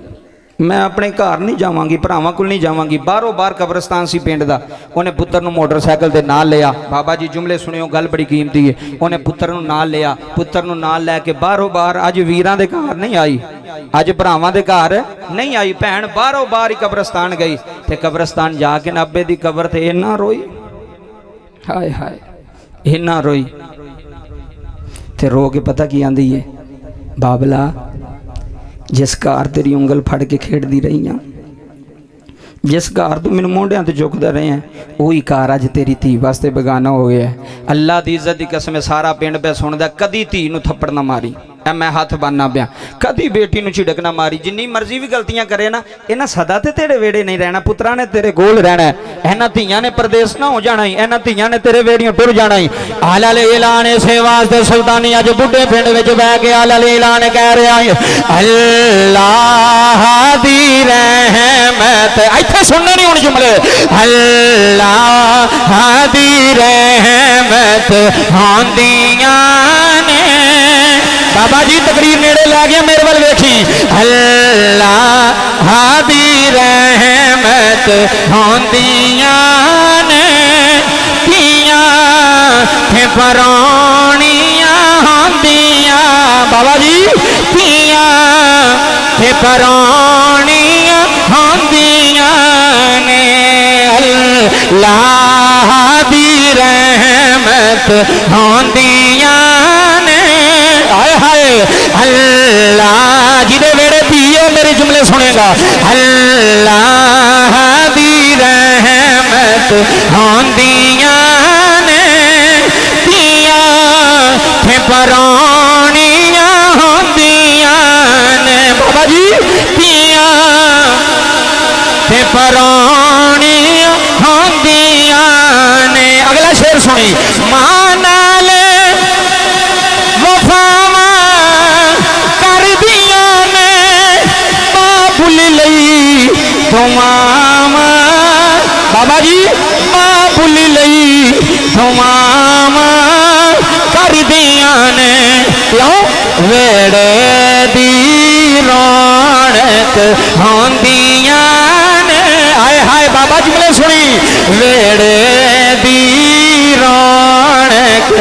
ਮੈਂ ਆਪਣੇ ਘਰ ਨਹੀਂ ਜਾਵਾਂਗੀ, ਭਰਾਵਾਂ ਕੋਲ ਨਹੀਂ ਜਾਵਾਂਗੀ। ਬਾਹਰੋਂ ਬਾਹਰ ਕਬਰਸਤਾਨ ਸੀ ਪਿੰਡ ਦਾ। ਉਹਨੇ ਪੁੱਤਰ ਨੂੰ ਮੋਟਰਸਾਈਕਲ ਦੇ ਨਾਲ ਲਿਆ। ਬਾਬਾ ਜੀ ਜੁਮਲੇ ਸੁਣਿਓ, ਗੱਲ ਬੜੀ ਕੀਮਤੀ ਹੈ। ਉਹਨੇ ਪੁੱਤਰ ਨੂੰ ਨਾਲ ਲਿਆ, ਪੁੱਤਰ ਨੂੰ ਨਾਲ ਲੈ ਕੇ ਬਾਹਰੋਂ ਬਾਹਰ, ਅੱਜ ਵੀਰਾਂ ਦੇ ਘਰ ਨਹੀਂ ਆਈ, ਅੱਜ ਭਰਾਵਾਂ ਦੇ ਘਰ ਨਹੀਂ ਆਈ, ਭੈਣ ਬਾਹਰੋਂ ਬਾਹਰ ਹੀ ਕਬਰਸਤਾਨ ਗਈ। ਤੇ ਕਬਰਸਤਾਨ ਜਾ ਕੇ ਅੱਬੇ ਦੀ ਕਬਰ ਤੇ ਇੰਨਾ ਰੋਈ, ਹਾਏ ਹਾਏ ਇੰਨਾ ਰੋਈ। ਤੇ ਰੋ ਕੇ ਪਤਾ ਕੀ ਆਂਦੀ ਹੈ, ਬਾਬਲਾ ਜਿਸ ਘਰ ਤੇਰੀ ਉਂਗਲ ਫੜ ਕੇ ਖੇਡਦੀ ਰਹੀ ਆ, ਜਿਸ ਘਰ ਤੂੰ ਮੈਨੂੰ ਮੋਢਿਆਂ ਤੇ ਚੁੱਕਦਾ ਰਿਹਾ, ਉਹੀ ਘਰ ਅੱਜ ਤੇਰੀ ਧੀ ਵਾਸਤੇ ਬੇਗਾਨਾ ਹੋ ਗਿਆ। ਅੱਲਾ ਦੀ ਇੱਜ਼ਤ ਦੀ ਕਸਮ ਹੈ, ਸਾਰਾ ਪਿੰਡ ਪਿਆ ਸੁਣਦਾ, ਕਦੀ ਧੀ ਨੂੰ ਥੱਪੜ ਨਾ ਮਾਰੀ, ਐ ਮੈਂ ਹੱਥ ਬੰਨ੍ਹਣਾ ਪਿਆ, ਕਦੀ ਬੇਟੀ ਨੂੰ ਝਿੜਕ ਨਾ ਮਾਰੀ। ਜਿੰਨੀ ਮਰਜ਼ੀ ਵੀ ਗਲਤੀਆਂ ਕਰੇ ਨਾ, ਇਹਨਾਂ ਸਦਾ ਤੇ ਤੇਰੇ ਵੇੜੇ ਨਹੀਂ ਰਹਿਣਾ, ਪੁੱਤਰਾਂ ਨੇ ਤੇਰੇ ਕੋਲ ਰਹਿਣਾ। ਇਹਨਾਂ ਧੀਆਂ ਨੇ ਪਰਦੇਸ ਨਾ ਹੋ ਜਾਣਾ, ਇਹਨਾਂ ਧੀਆਂ ਨੇ ਤੇਰੇ ਵੇੜੀਆਂ ਟੁਰ ਜਾਣਾ। ਆਲਾ ਲੈ ਐਲਾਨ ਇਸੇ ਵਾਸਤੇ ਸੁਲਤਾਨੀ ਅੱਜ ਬੁੱਢੇ ਪਿੰਡ ਵਿੱਚ ਬਹਿ ਕੇ ਆਲਾ ਲੈ ਐਲਾਨ ਕਹਿ ਰਿਹਾ ਹੈ, ਅੱਲਾਹ ਦੀ ਰਹਿਮਤ। ਇੱਥੇ ਸੁਣਨੇ ਨਹੀਂ ਹੁਣ ਜੁਮਲੇ, ਅੱਲਾਹ ਦੀ ਰਹਿਮਤ ਹੁੰਦੀਆਂ ਨੇ। बाबा जी तकरीर नेड़े ला गया, मेरे वाल वेखी। अल्लाह दी रहमत होंदियां ने, धीआं ते पराणियां होंदियां। बाबा जी धीआं ते पराणियां होंदियां ने, अल्लाह दी रहमत होंदियां ने। हाय हाय अल्लाह जिदे वेड़े धीए मेरे जुमले सुनेगा, अल्लाह दी रहमत होंदियां ने, धीआं ते पराणियां होंदियां ने। बाबा जी धीआं ते पराणियां होंदियां ने। अगला शेर सुनी, मां नाल बाबा जी मां भुल लई वेड़े दी रौनक होंदियां ने हाय हाय बाबा जुमले सुनी वेड़े दी रौनक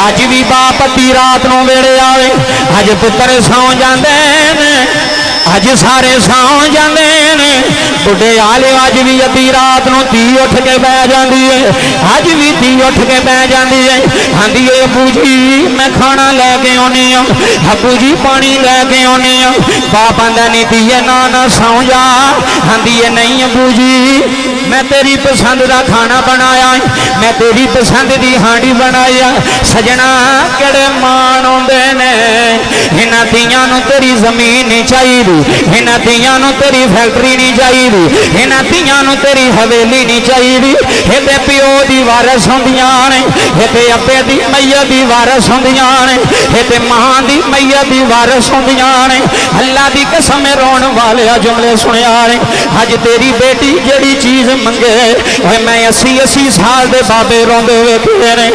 अज भी बाप अद्धी रात नूं वेड़े आवे अज पुत्तर सौ जांदे ने अज सारे सौ जाते हैं बुढ़े आले अज भी अद्धी रात नूं धी उठ के बह जाती है अज भी धी उठ के बह जाती है आंदी है अबू जी मैं खाना लैके आनी हूँ अबू जी पानी लैके आनी हूँ बाप आंदा नहीं धीए ना ना सौ जा आंदी है नहीं अबू जी मैं तेरी पसंद का खाना बनाया मैं तेरी पसंद की हांडी बनाई सजना केड़े मान आउंदे ने इन्हां धीआं नूं तेरी जमीन नहीं चाहिए इन्हां धीआं नूं तेरी फैक्ट्री नहीं चाहिए इन्हां धीआं नूं तेरी हवेली नहीं चाहिए इहदे प्यो दी वारस हुंदियां ने इहदे अब्बे दी मैया दी वारस हुंदियां ने इहदे मां दी मैया दी वारस हुंदियां ने अल्लाह दी कसम रोण वाले जुमले सुनिया ने अज तेरी बेटी जेड़ी चीज मंगे मैं 80 साल दे बाबे रोंदे वेखे ने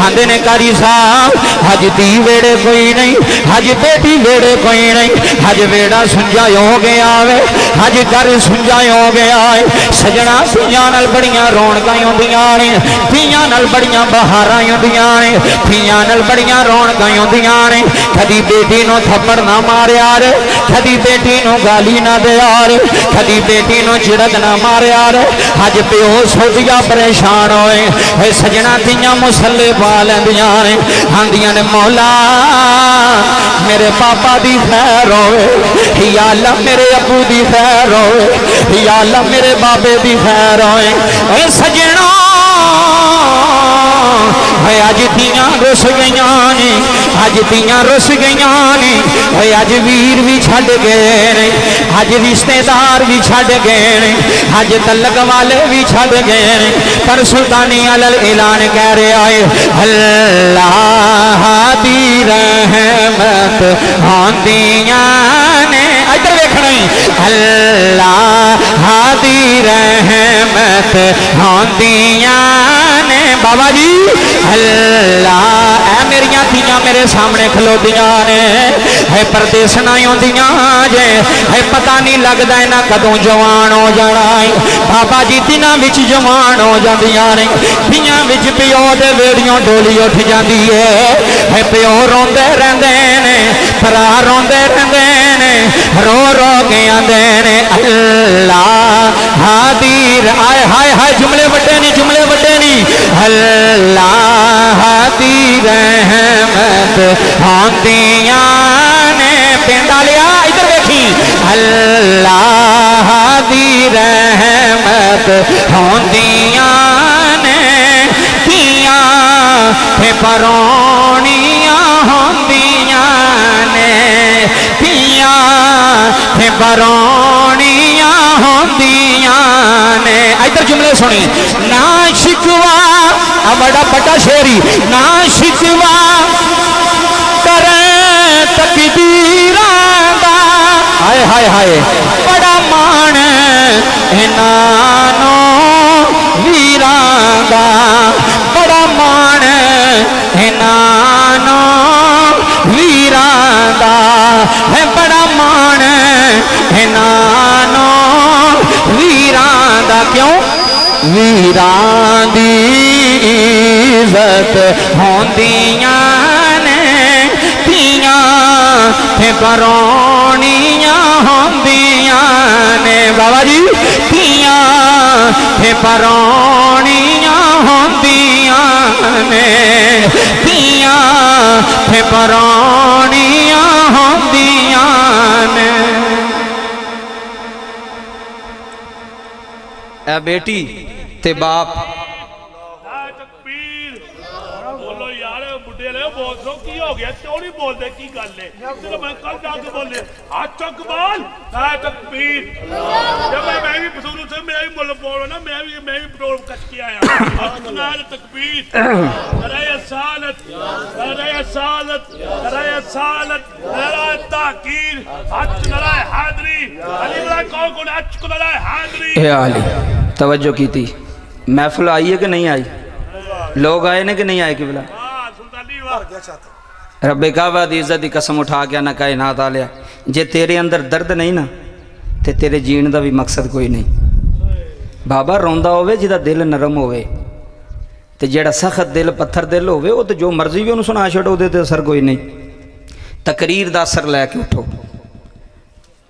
आंदे ने कारी साहब अज धी वेड़े कोई नहीं अज बेटी वेड़े कोई नहीं अज वेड़ा सुंजा हो गया वे अज घर सुंजा हो गया है सजना धीआं नाल बड़ियां रौनकां आउंदियां ने धीआं नाल बड़ियां बहारां आउंदियां ने धीआं नाल बड़ियां रौनकां आउंदियां ने कदी बेटी नूं थप्पड़ ना मारिया रे कदी बेटी नूं गाली ना दिया रे कदी बेटी नूं झिड़क ना मारिया रे अज प्यो सोचिया परेशान होए सजना धीआं मुसल्ले पा लैंदियां ने आंदियां ने मौला मेरे पापा दी खैर होवे या अल्लाह मेरे अबू दी खैर होवे या अल्लाह मेरे बाबे दी खैर होए सजना अज धीआं रुस गई ने अज धीआं रुस गई ने अज वीर भी छड़ गए ने अज रिश्तेदार भी छड़ गए ने अज तलक वाले भी छड़ गए ने पर सुल्तानी अलल ऐलान कह रहा है अल्लाह दी रहमत आंदियां ने इधर देखना अल्लाह दी रहमत आंदियां ने बाबा जी अल्लाह ऐ मेरिया धीआं मेरे सामने खलोदियां ने है परदेसना आउंदियां जे है पता नहीं लगता इन्हां कदों जवान हो जाना है बाबा जी दिनां विच जवान हो जांदियां ने धीआं विच प्यो दे वेड़ियों डोली उठ जाती है प्यो रोंदे रहिंदे ने भरा रोंदे रहिंदे ने रो रो के आंदे ने अल्लाह हादीर आए हाय हाय जुमले वड्डे नहीं अल्लाह दी रहमत आंदियां ने पिंड लिया इधर देखी अल्लाह दी रहमत आंदियां ने धीआं ते परौणियां होंदियां ने धीआं ते परौणियां होंदियां ने इधर जुमले सुनी ना शिकवा बड़ा बड़ा शेरी ना शिकवा करे तकदीरां दा हाय हाय हाय बड़ा मान इनानो वीरां दा बड़ा मान इनानो वीरां दा है बड़ा मान इनानो वीरां दा क्यों वीरां दी इज्जत होंदियां ने धीआं ते परौणियां होंदियां ने बाबा जी धीआं ते परौणियां होंदियां ने धीआं ते परौणियां होंदियां ने ए बेटी ते बाप बोलो यार बुढ़े ले बोल दो की हो गया क्यों नहीं बोलते की गल है चलो मैं कल जाके बोले आज तक बोल तकबीर जब मैं भी बुजुर्ग से मैं भी बोल ना मैं भी पेट्रोल कस के आया आज तकबीर अरे सालत ताकीर आज नरा हादरी अली बड़ा कौन आज को नरा हादरी ए अली तवज्जो की थी महफिल आई है कि नहीं आई लोग आए ने कि नहीं आए कि बोला रब्बे काबा दी इज्जत की कसम उठा के ना कायनात आ लिया, जे तेरे अंदर दर्द नहीं ना तो तेरे जीण का भी मकसद कोई नहीं। बाबा रोंदा होवे जिहदा दिल नरम होवे ते जेड़ा सख्त दिल पत्थर दिल होवे वो तो जो मर्जी भी उन्हें सुना छड़ो दे ते असर कोई नहीं। तकरीर दा असर लैके उठो,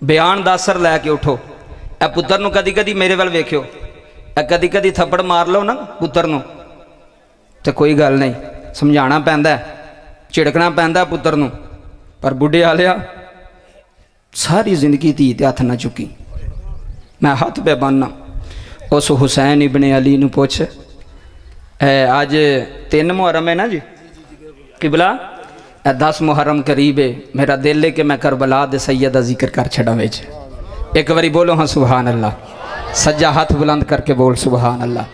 बयान दा असर लैके उठो। ए पुत्तर नूं कदी कदी मेरे वाल वेख्यो, ए कदी कदी थप्पड़ मार लो ना पुत्तर नूं ते कोई गल नहीं, समझाना पैंदा है, झिड़कना पैंदा पुत्तर नूं। पर बुढ़े आलिया सारी जिंदगी धी ते हथ ना चुकी। मैं हथ पे बनना उस हुसैन इबने अली नूं पुछ, अज 3 मुहर्रम है ना जी किबला, 10 मुहर्रम करीब है। मेरा दिल है कि मैं करबला दे सैयद दा जिक्र कर छड़ा विच। एक बारी बोलो हाँ सुभान अल्लाह, सज्जा हाथ बुलंद करके बोल सुभान अल्लाह।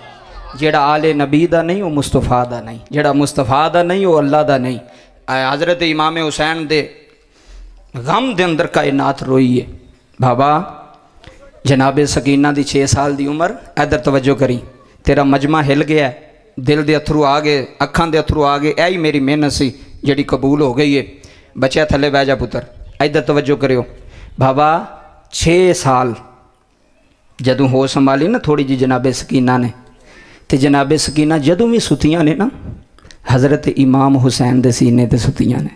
जेड़ा आले नबी दा नहीं वो मुस्तफा दा नहीं, जेड़ा मुस्तफा दा नहीं वो अल्लाह दा नहीं। हज़रत इमाम हुसैन दे गम दे अंदर कायनात रोई है। बाबा जनाबे सकीना दी 6 साल दी उम्र, इधर तवज्जो करी, तेरा मजमा हिल गया, दिल दे अथरू आ गए, अखां दे अथरू आ गए, यही मेरी मेहनत सी जिहड़ी कबूल हो गई है। बच्चा थले बह जा पुत्र, इधर तवज्जो करियो। बाबा 6 साल जदों होश संभाली ना थोड़ी जी जनाबे सकीना ने, तो जनाबे सकीना जदों भी सुतियां ने ना हज़रत इमाम हुसैन दे सीने ते सुतियां ने।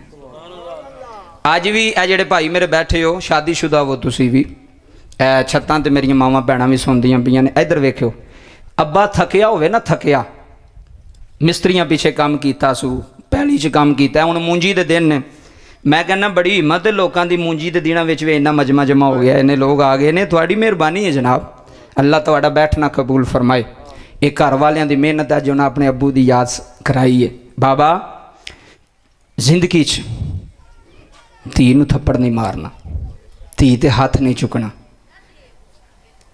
अज भी ए जेड़े भाई मेरे बैठे हो शादीशुदा वो तुसी भी, छत्तां ते मेरियां मावां भैणां भी सुनदियां पियां ने। इधर वेख्यो, अब्बा थकिया होवे ना, थकिया मिस्त्रियां पीछे काम कीता सू, पैली च काम कीता, हुण मूंजी दे दिन ने। मैं कहना बड़ी हिम्मत है लोगों की, मूंजी के दिनों में भी इन्ना मजमा जमा हो गया, इन्ने लोग आ गए ने। थोड़ी मेहरबानी है जनाब, अल्लाह तुहाडा बैठना कबूल फरमाए। एक घर वालियां दी मेहनत है जो उन्हें अपने अब्बू की याद कराई है। बाबा जिंदगी च धी नूं थप्पड़ नहीं मारना, धी ते हाथ नहीं चुकना।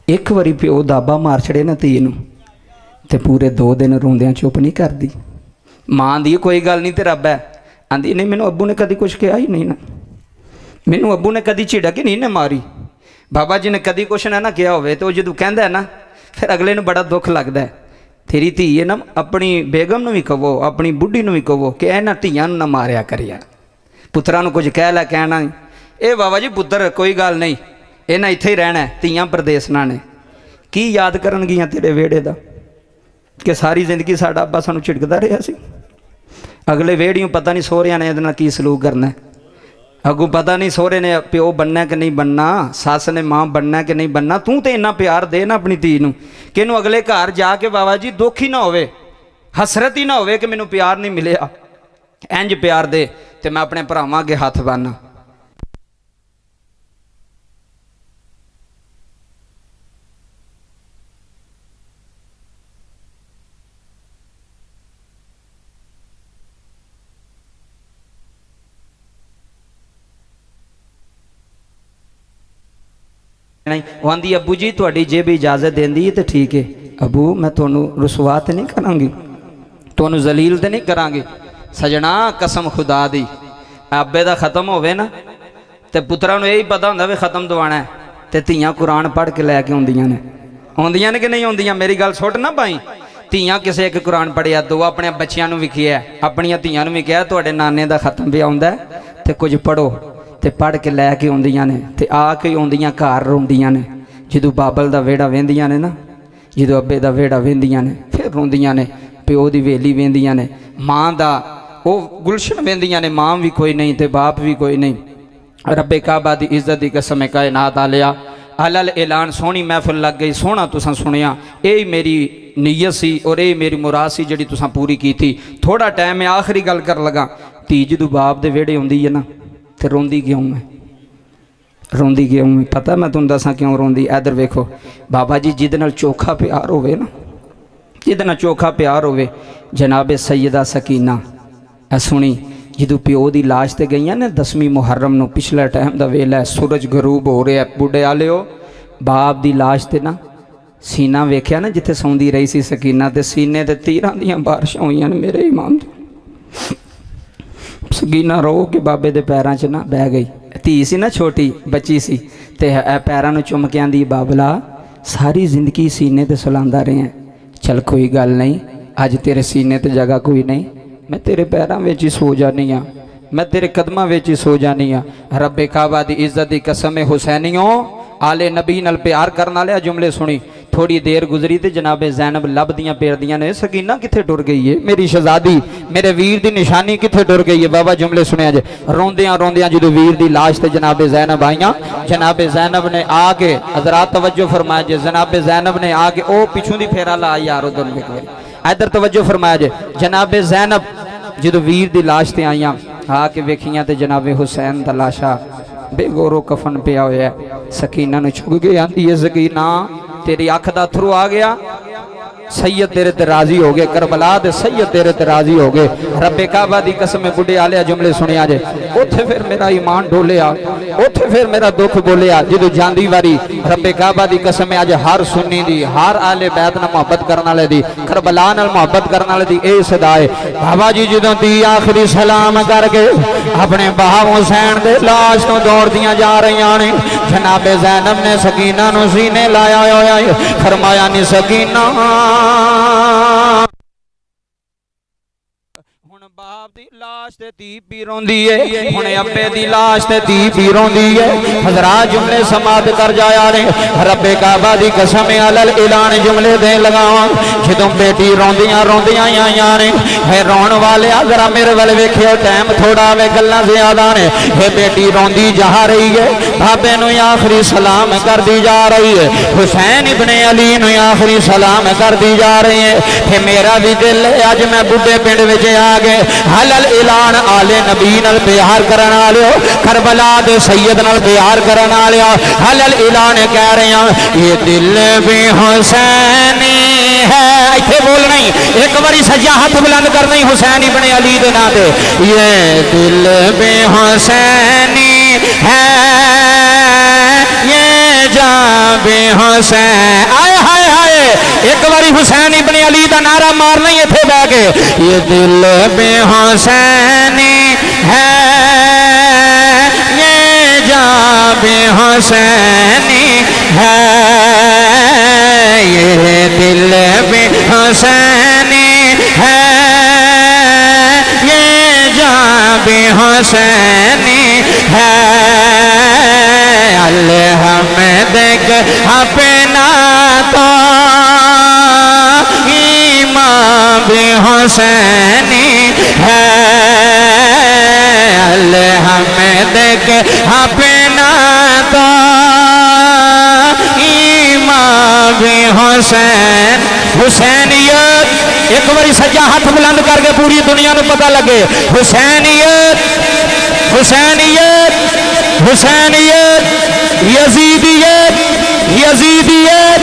एक बारी प्यो दाबा मार छड़े ना धी नूं ते पूरे 2 दिन रोंदियां चुप नहीं करदी। मां दी कोई गल नहीं ते रब है, आंदी नहीं मैनू अब्बू ने कभी कुछ कहा ही नहीं ना, मैनू अब्बू ने कभी झिड़क ही नहीं ना मारी। बाबा जी ने कभी कुछ ना किया होवे तो जो कहता है ना फिर अगले नूं बड़ा दुख लगता है। तेरी धी है ना, अपनी बेगम नूं भी कहो, अपनी बुढ़ी नूं भी कहो कि इन्हां धीआं नूं ना मारिया करिया, पुत्तरां नूं कुछ कह लै कहना ए बाबा जी पुत्तर कोई गल नहीं, इन्हां इत्थे ही रहना है, धीआं परदेसना ने की याद करनगियां तेरे वेड़े दा कि सारी जिंदगी साडा अब्बा सानूं झिड़कदा रहा सी। अगले वेड़ियों पता नहीं सोहरिया ने इहदे नाल की सलूक करना है, अगू पता नहीं सोहरे ने प्यो बनना कि नहीं बनना, सस ने मां बनना कि नहीं बनना। तू तो इन्ना प्यार दे ना अपनी धी नूं कि इहनूं अगले घर जाके बाबा जी दुख ही ना होवे, हसरत ही ना होवे कि मैनूं प्यार नहीं मिलिया। इंज प्यार दे ते मैं अपने भरावां अगे हथ बन्ना। नहीं वो आंदी अबू जी थोड़ी जे भी इजाजत देंदी है तो ठीक है अबू, मैं थोनू रुसवा तो नहीं करांगी, थोनू जलील तो नहीं करांगी। सजना कसम खुदा दी अब्बे दा खत्म होवे ना तो पुत्रा नूं यही पता हुंदा भी खत्म दवाना है, तो धीआं कुरान पढ़ के लैके आउंदियां ने कि नहीं आउंदियां। मेरी गल सुट ना पाई, धीआं किसे एक कुरान पढ़िया, 2 अपने बच्चियां नूं भी किया, अपनियां धीआं नूं भी कहा तुहाडे नाने दा खत्म भी आउंदा ते कुछ पढ़ो, ते पढ़ के लैके आउंदियां ने ते आके आउंदियां घर रोंदियां ने। जदों बाबल दा वेड़ा वेंदियां ने ना, जदों अब्बे दा वेड़ा वेंदियां ने फिर रोंदियां ने, प्यो दी वेली वेंदियां ने, मां दा वो गुलशन वेंदियां ने, मां भी कोई नहीं ते बाप भी कोई नहीं। रब्बे काबा दी इज्जत दी कसम कायनात आलिया अलल ऐलान सोहनी महफिल लग गई, सोहना तुसां सुनिया, यही मेरी नीयत सी और यही मेरी मुराद सी जिहड़ी तुसां पूरी कीती। थोड़ा टाइम मैं आखिरी गल कर लगा, धी जदों बाप दे वेड़े आउंदी है ना तो रोंदी क्यों है, रोंदी क्यों है पता मैं तुहानूं दसां क्यों रोंदी। इधर वेखो बाबा जी जिहदे नाल चोखा प्यार होवे ना, जिहदे नाल चोखा प्यार होवे, जनाबे सैयदा सकीना ऐ सुनी जदों प्यो की लाश ते गई ने 10वीं मुहर्रम नूं, पिछला टाइम का वेला है, सूरज गरूब हो रहा है, बुढ़े आलिओ बाप की लाश ते ना सीना वेख्या ना जिथे सौंदी रही सी सकीना, ते सीने ते तीरां दीआं बारिशां होईयां ने मेरे इमाम दे। सकीना रो के बाबे दे पैरां च ना बह गई, धी सी ना छोटी बच्ची सी, ते पैरां नूं चुम के आंदी बाबला सारी जिंदगी सीने ते सुलांदा रहे, चल कोई गल नहीं, अज तेरे सीने ते जगह कोई नहीं, मैं तेरे पैरों में ही सो जानी हाँ, मैं तेरे कदमां विच ही सो जानी हाँ। रब्बे काबा दी इज्जत दी कसम हुसैनियों आले नबी नाल प्यार करने वाले जुमले सुनी। थोड़ी देर गुजरी तो जनाबे जैनब लभदियां पेरदियां ने सकीना किथे टुर गई है, मेरी शहजादी मेरे वीर दी निशानी किथे टुर गई है। बाबा जुमले सुने जे रोंदियां रोंदियां जो वीर दी लाश ते जनाबे जैनब आईयां, जनाबे जैनब ने आके हजरात तवज्जो फरमाया जे, जनाबे जैनब ने आके ओ पिछू दी फेरा ला यार उधर इधर तवज्जो फरमाया जे, जनाबे जैनब जो वीर दी लाश ते आईयां आके वेखियां ते जनाबे हुसैन दा लाशा बेगोरो कफन पिया होया। सकीना नु छुग के आंदी है सकीना तेरी अख दा अथरू आ गया, सैयद तेरे ते राजी हो गए, करबला दे सैयद तेरे ते राजी हो गए। रब्बे काबा दी कसम बुढ़े आलिया जुमले सुनिया जे, उथे फिर मेरा ईमान डोलिया, उथे फिर मेरा दुख बोलिया जो जांदी वारी रब्बे काबा दी कसम अज हर सुन्नी दी हर आले बैत नाल मोहब्बत करने वाले दी करबला नाल मोहब्बत करने वाले दी ए सदा है। बाबा जी जो दी आखिरी सलाम करके अपने बाब हुसैन दे लाश तो दौड़दियां जा रही ने, जनाबे जैनब ने सकीना नु सीने लाया होया, फरमाया नी सकीना बाप दी लाश ते धी पी रोंदी है, हुणे अब्बे दी लाश ते धी पी रोंदी है। हजरात जुमले समाप्त कर जाया ने, रब्बे काबा दी कसम अलल ऐलान जुमले दे लगावा। जदों बेटी रोंदियां रोंदियां आईयां ने, है रोण वाले जरा मेरे वाल वेखियो टाइम थोड़ा वे गल्लां ज्यादा ने। है बेटी रोंदी जा रही है, बाबे नु आखिरी सलाम कर दी जा रही है, हुसैन इब्ने अली नु आखिरी सलाम कर दी जा रही है। ते मेरा भी दिल अज मैं बुढ़े पिंड विच आ गए हलल ऐलान आले नबी नाल प्यार करने वाले करबला दे सैयद नाल प्यार करने वाले हलल ऐलान कह रहे हैं ये दिल भी हुसैनी है। इत्थे बोलना ही एक बारी सज्जा हाथ बुलंद करना ही हुसैन इब्ने अली दे नाम ते, ये दिल भी हुसैनी है, ये जान भी हुसैन। आए हाय हाय एक बारी हुसैन इब्ने अली का नारा मारना ही इत्थे बह के, ये दिल में हुसैनी है, ये जान में हुसैनी है, ये दिल में हुसैनी है, ये जान में हुसैनी है। अल्लाह हमें देख अपना तो भी हुसैनी है, अल्लाह हमें देख अपना तो ईमान भी हुसैन। हुसैनियत एक बारी सज्जा हाथ बुलंद करके पूरी दुनिया को पता लगे, हुसैनियत हुसैनियत हुसैनियत, यजीदियत यजीदियत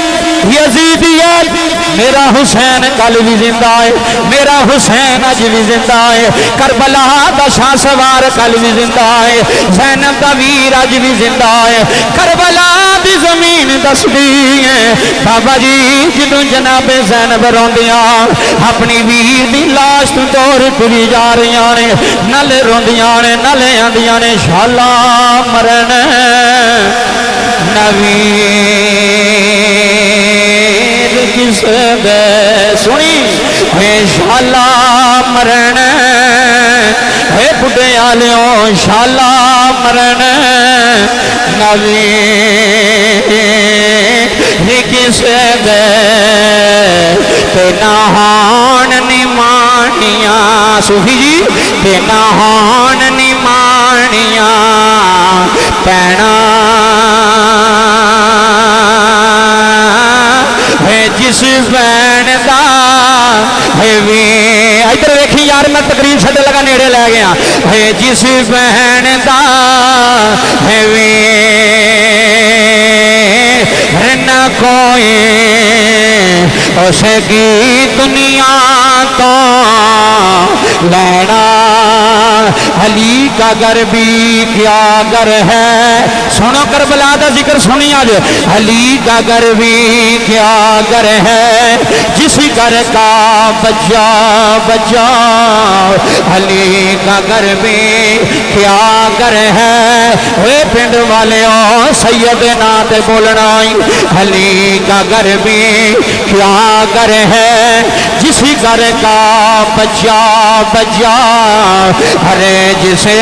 यजीदियत। मेरा हुसैन कल भी जिंदा है, मेरा हुसैन अज भी जिंदा है, करबला दा शाह सवार कल भी जिंदा है, जैनब दा वीर अज भी जिंदा है, करबला दी जमीन दसदी है। बाबा जी जदों जनाबे जैनब रोंदियां अपनी वीर दी लाश तो तौर तुरी जा रही ने, नल रोंदियां ने नल आंदियां ने शाला मरन नवी किस सुनी है शाला मरण है बुढ़े आलियों शाला मरण नवी किस ते नहान निमानिया सूफी जी ते नहान निमानिया पैना जिस भैन दा है वे। इधर देखी यार मैं तकरीर छड्ड लगा नेड़े लै गया है, जिस भैन दा है वे न कोई उसकी दुनिया तो लैना, अली का घर भी क्या घर है। सुनो करबला का जिक्र सुनी आज, अली का घर भी क्या घर है, जिस घर का बच्चा बच्चा अली का घर भी क्या घर है। वे पिंड वाले सैयद नाते बोलना अली का घर भी क्या घर है, जिस घर का बच्चा बच्चा अरे जिसे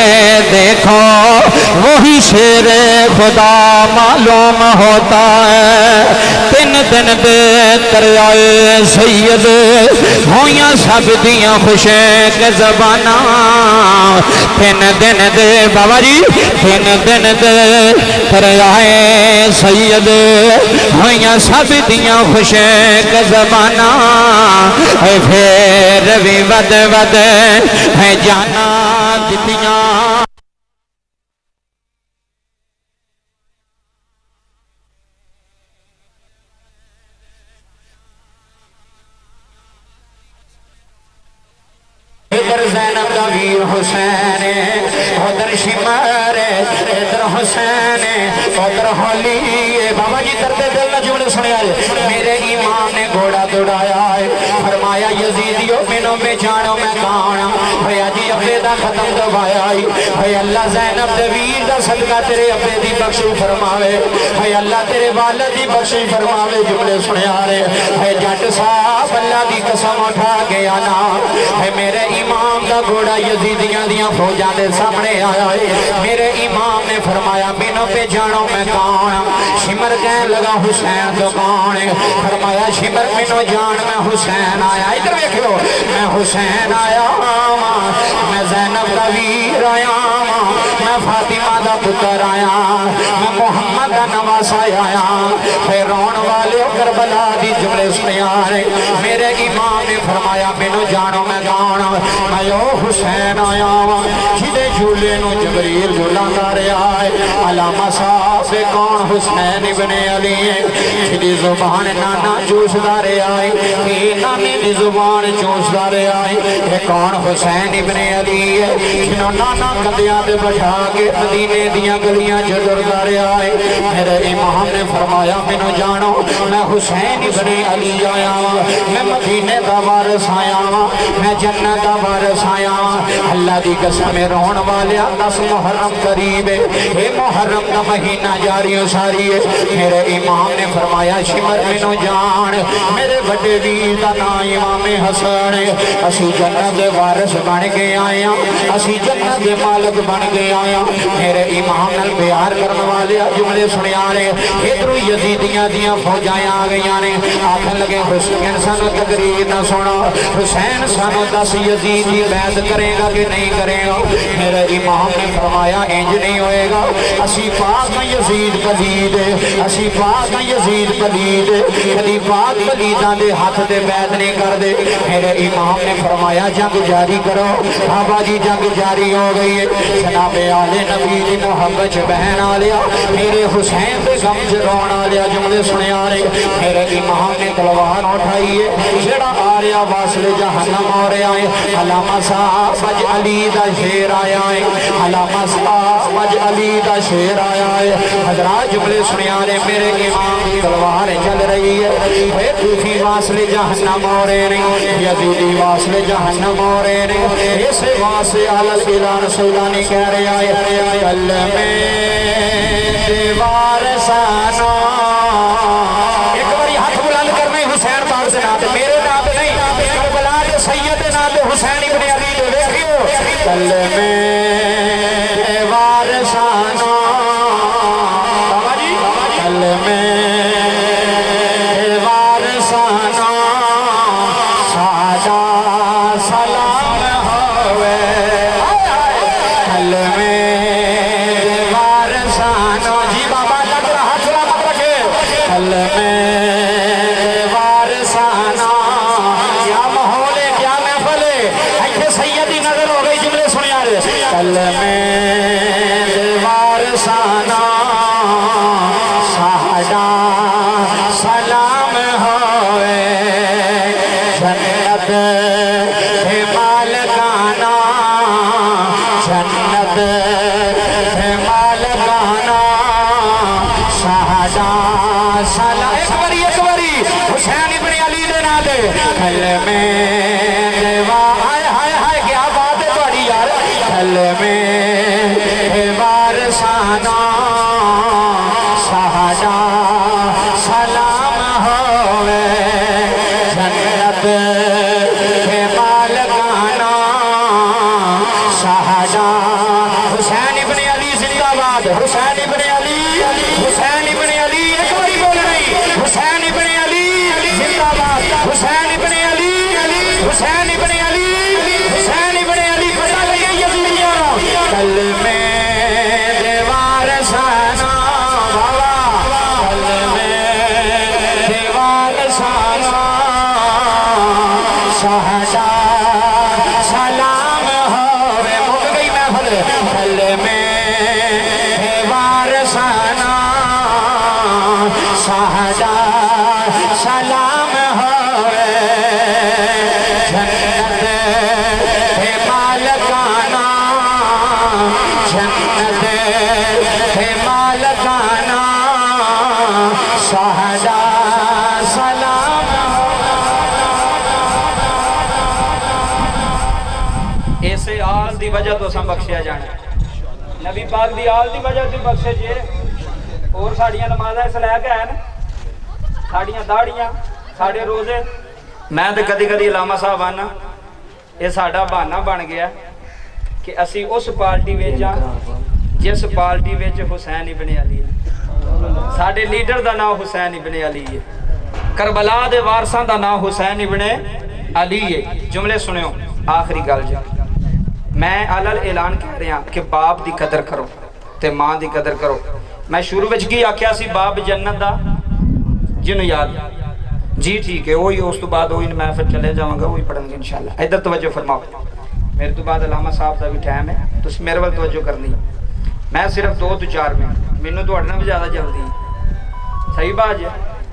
देखो वही शेर खुदा मालूम होता है। 3 दिन दे दरियाए सैयद होइया सब दियां खुशे के जबाना। 3 दिन दे बाबा जी 3 दिन दे दरियाए सैयद होइया सब दियां खुशे के जबाना। फिर भी वद वद है जाना दितियां। इधर ज़ैनब का वीर हुसैन, उधर शिमर, इधर हुसैन, उधर होली। बाबा जी दर्द दिल न जुमले सुने। मेरे इमाम ने घोड़ा दौड़ाया है, फरमाया यजीदियो मैनों में जानो मैं कौन। भैया जी अब्बे दा खत्म दबाया है अल्लाह ज़ैनब दे वीर दा सदका तेरे अब्बे दी बख्शी फरमावे। है अल्लाह तेरे वालिद दी बख्शी फरमावे। जुमले सुने है जट साहब अल्लाह दी कसम उठा के आना है मेरे इमाम का घोड़ा यजीदियां दियां फौजां दे सामने आया है। मेरे इमाम ने फरमाया मैनों पे जानो मैं कौन। शिमर कहने लगा हुसैन तो कौन है। फरमाया शिमर मैनों जान मैं हुसैन आया। इधर देखो मैं हुसैन आया, मैं ज़ैनब का वीर आया, मैं फातिमा दा पुत्र आया, मैं मोहम्मद दा नवासा आया। फिर रोन वाले करबला दी जुमले सुने मेरे इमाम ने फरमाया मैनों जानो मैं कौन। मैं ओ हुसैन आया जिदे झूले नु जबरील झूलांदा रहा है। अलामा साहब से कौन हुसैन इब्ने अली है जिदी जुबान नाना चूसदा रहा है। नानी दी जुबान चूसदा रहा है। ये कौन हुसैन इब्ने अली है जिन्हों नाना कंधियां ते बैठा के मदीने दियां गलियां च टुरदा रहा है। मेरे इमाम ने फरमाया मैनों जानो मैं हुसैन इब्ने अली आया, मैं मदीने दा वारिस आया, मैं जन्नत दा वारिस आया। अल्लाह दी कसम रोन वाले 10 मुहर्रम करीब है। ये मुहर्रम का महीना जारी सारी है। मेरे इमाम ने फरमाया शिमर मैनों जान मेरे बड़े वीर का नाम इमाम हसन है। असी जन्नत दे वारिस बन के आए हैं, असी जन्नत दे मालिक बन के आए हैं। मेरे इमाम नाल प्यार करने वाले जुमले सुनिया ने। इधरों यजीदियां दियां फौजां आ गई ने। आखन लगे हुसैन सानू तकरीर ना सुनो, हुसैन सानू दस यजीद की बैत करेगा कि नहीं करेगा। मेरे इमाम ने फरमाया इंज नहीं होएगा। असी पाक यजीद पलीद, असी पाक यजीद पलीद, कदी पाक पलीदा दे हाथ दे बैत नहीं कर दे। मेरे इमाम ने फरमाया जंग जारी करो। बाबा जी जंग जारी हो गई है। जनाबे आले नबी दी मोहब्बत च बहन आ लिया, मेरे हुसैन दे गम च रोन आ लिया। जुमले सुने आ रहे। मेरे इमाम ने तलवार उठाई है, जेड़ा आ रहा वासले जहन्नम हो रहा है। अलामा साहब अज अली दा शेर आया है, अलामा साहब अज अली दा शेर आया है। हजरात जुमले सुने आ रहे। मेरे इमाम की तलवार चल रही है। दूसरी वासले जहन्नम हो रहे हैं, यजीदी वासले जहन्नम हो रहे हैं। इस वास्ते अलग दिलान सौदानी कह रहा है अल्लाह में वारसाना। एक बारी हाथ बुलंद करने हुसैन पाक से नाते मेरे नाते नहीं, करबला के सैयद नाते हुसैन इब्ने अली दे देखियो अल्लाह में वारसाना। बाबा जी अल्लाह में वारसाना सादा सलाम होवे। अल्लाह में वारसाना जी बाबा लग रहा सलामत रखे। अल्लाह में वारसाना क्या माहौल है, क्या महफल है। ऐसे सैयदी नजर हो गई जुमले सुने आ रहे। अल्लाह में वारसाना सादा सलाम होवे। जन्नत है मालकाना, जन्नत है मालकाना सादा सलाम। एक बारी हुसैन इब्ने अली दे नाम दे कल में हाय हाय हाय क्या बात है बड़ी यार। कल में वारसाना सादा सलाम होवे। जन्नत है मालकाना सादा गाना सादा सलाम इसे आल दी वजह तो असां बख्शिया जाना नबी पाक दी आल दी वजह तो बख्शे जे और साड़ियां नमाज़ां इस लैके है साड़ियां दाड़ियां साड़े रोजे मैं तो कदी कदी लामा साहब आना ये साड़ा बहाना बन गया कि असी उस पार्टी में जिस पार्टी में हुसैन इब्ने अली साडे लीडर का नाम हुसैन इब्ने अली है करबला दे वारसां दा नाम हुसैन इब्ने अली है जुमले सुनियो आखिरी गल जी मैं अलल ऐलान कह रहा कि बाप की कदर करो ते मां की कदर करो मैं शुरू में की आख्या सी बाप जन्नत दा जिन्हों याद जी ठीक है वही उस तो बाद वही मैं फिर चले जाऊँगा वही पढ़ेंगे इंशाल्लाह इधर तवज्जो फरमाओ मेरे तो बाद अलामा साहब का भी टाइम है तुम मेरे वाल तवज्जो करनी मैं सिर्फ 2 to 4 मिनट मैनू तो भी ज़्यादा जल्दी सही बात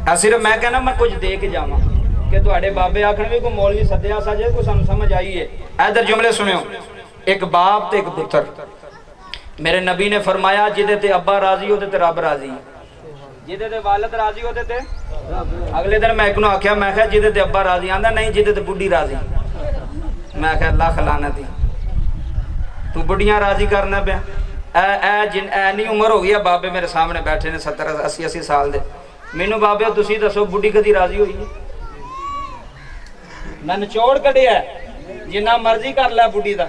है सिर्फ मैं कहना मैं कुछ दे के जावा कि तुहाडे बाबे आखण भी कोई मौलवी सद्या साजे कोई सानू समझ आई है इधर जुमले सुनियो एक बाप ते एक पुत्र मेरे नबी ने फरमाया जिदे ते अब्बा राजी होते ते रब राजी जिदे ते वालिद राजी होते ते अगले दिन मैं एक नूं आख्या मैं जिदे ते अब्बा राजी आंदा नहीं जिदे ते बुढ़ी राजी मैं आख्या लख लानत तू बुढ़ियां राजी करना पिया ऐनी उम्र हो गई है बाबे मेरे सामने बैठे ने 70-80 साल दे मैनू बाबे तुसी दसो बुढ़ी कदी राजी हुई है मैं निचोड़ कढ़िया जिन्ना मर्जी कर लै बुढ़ी दा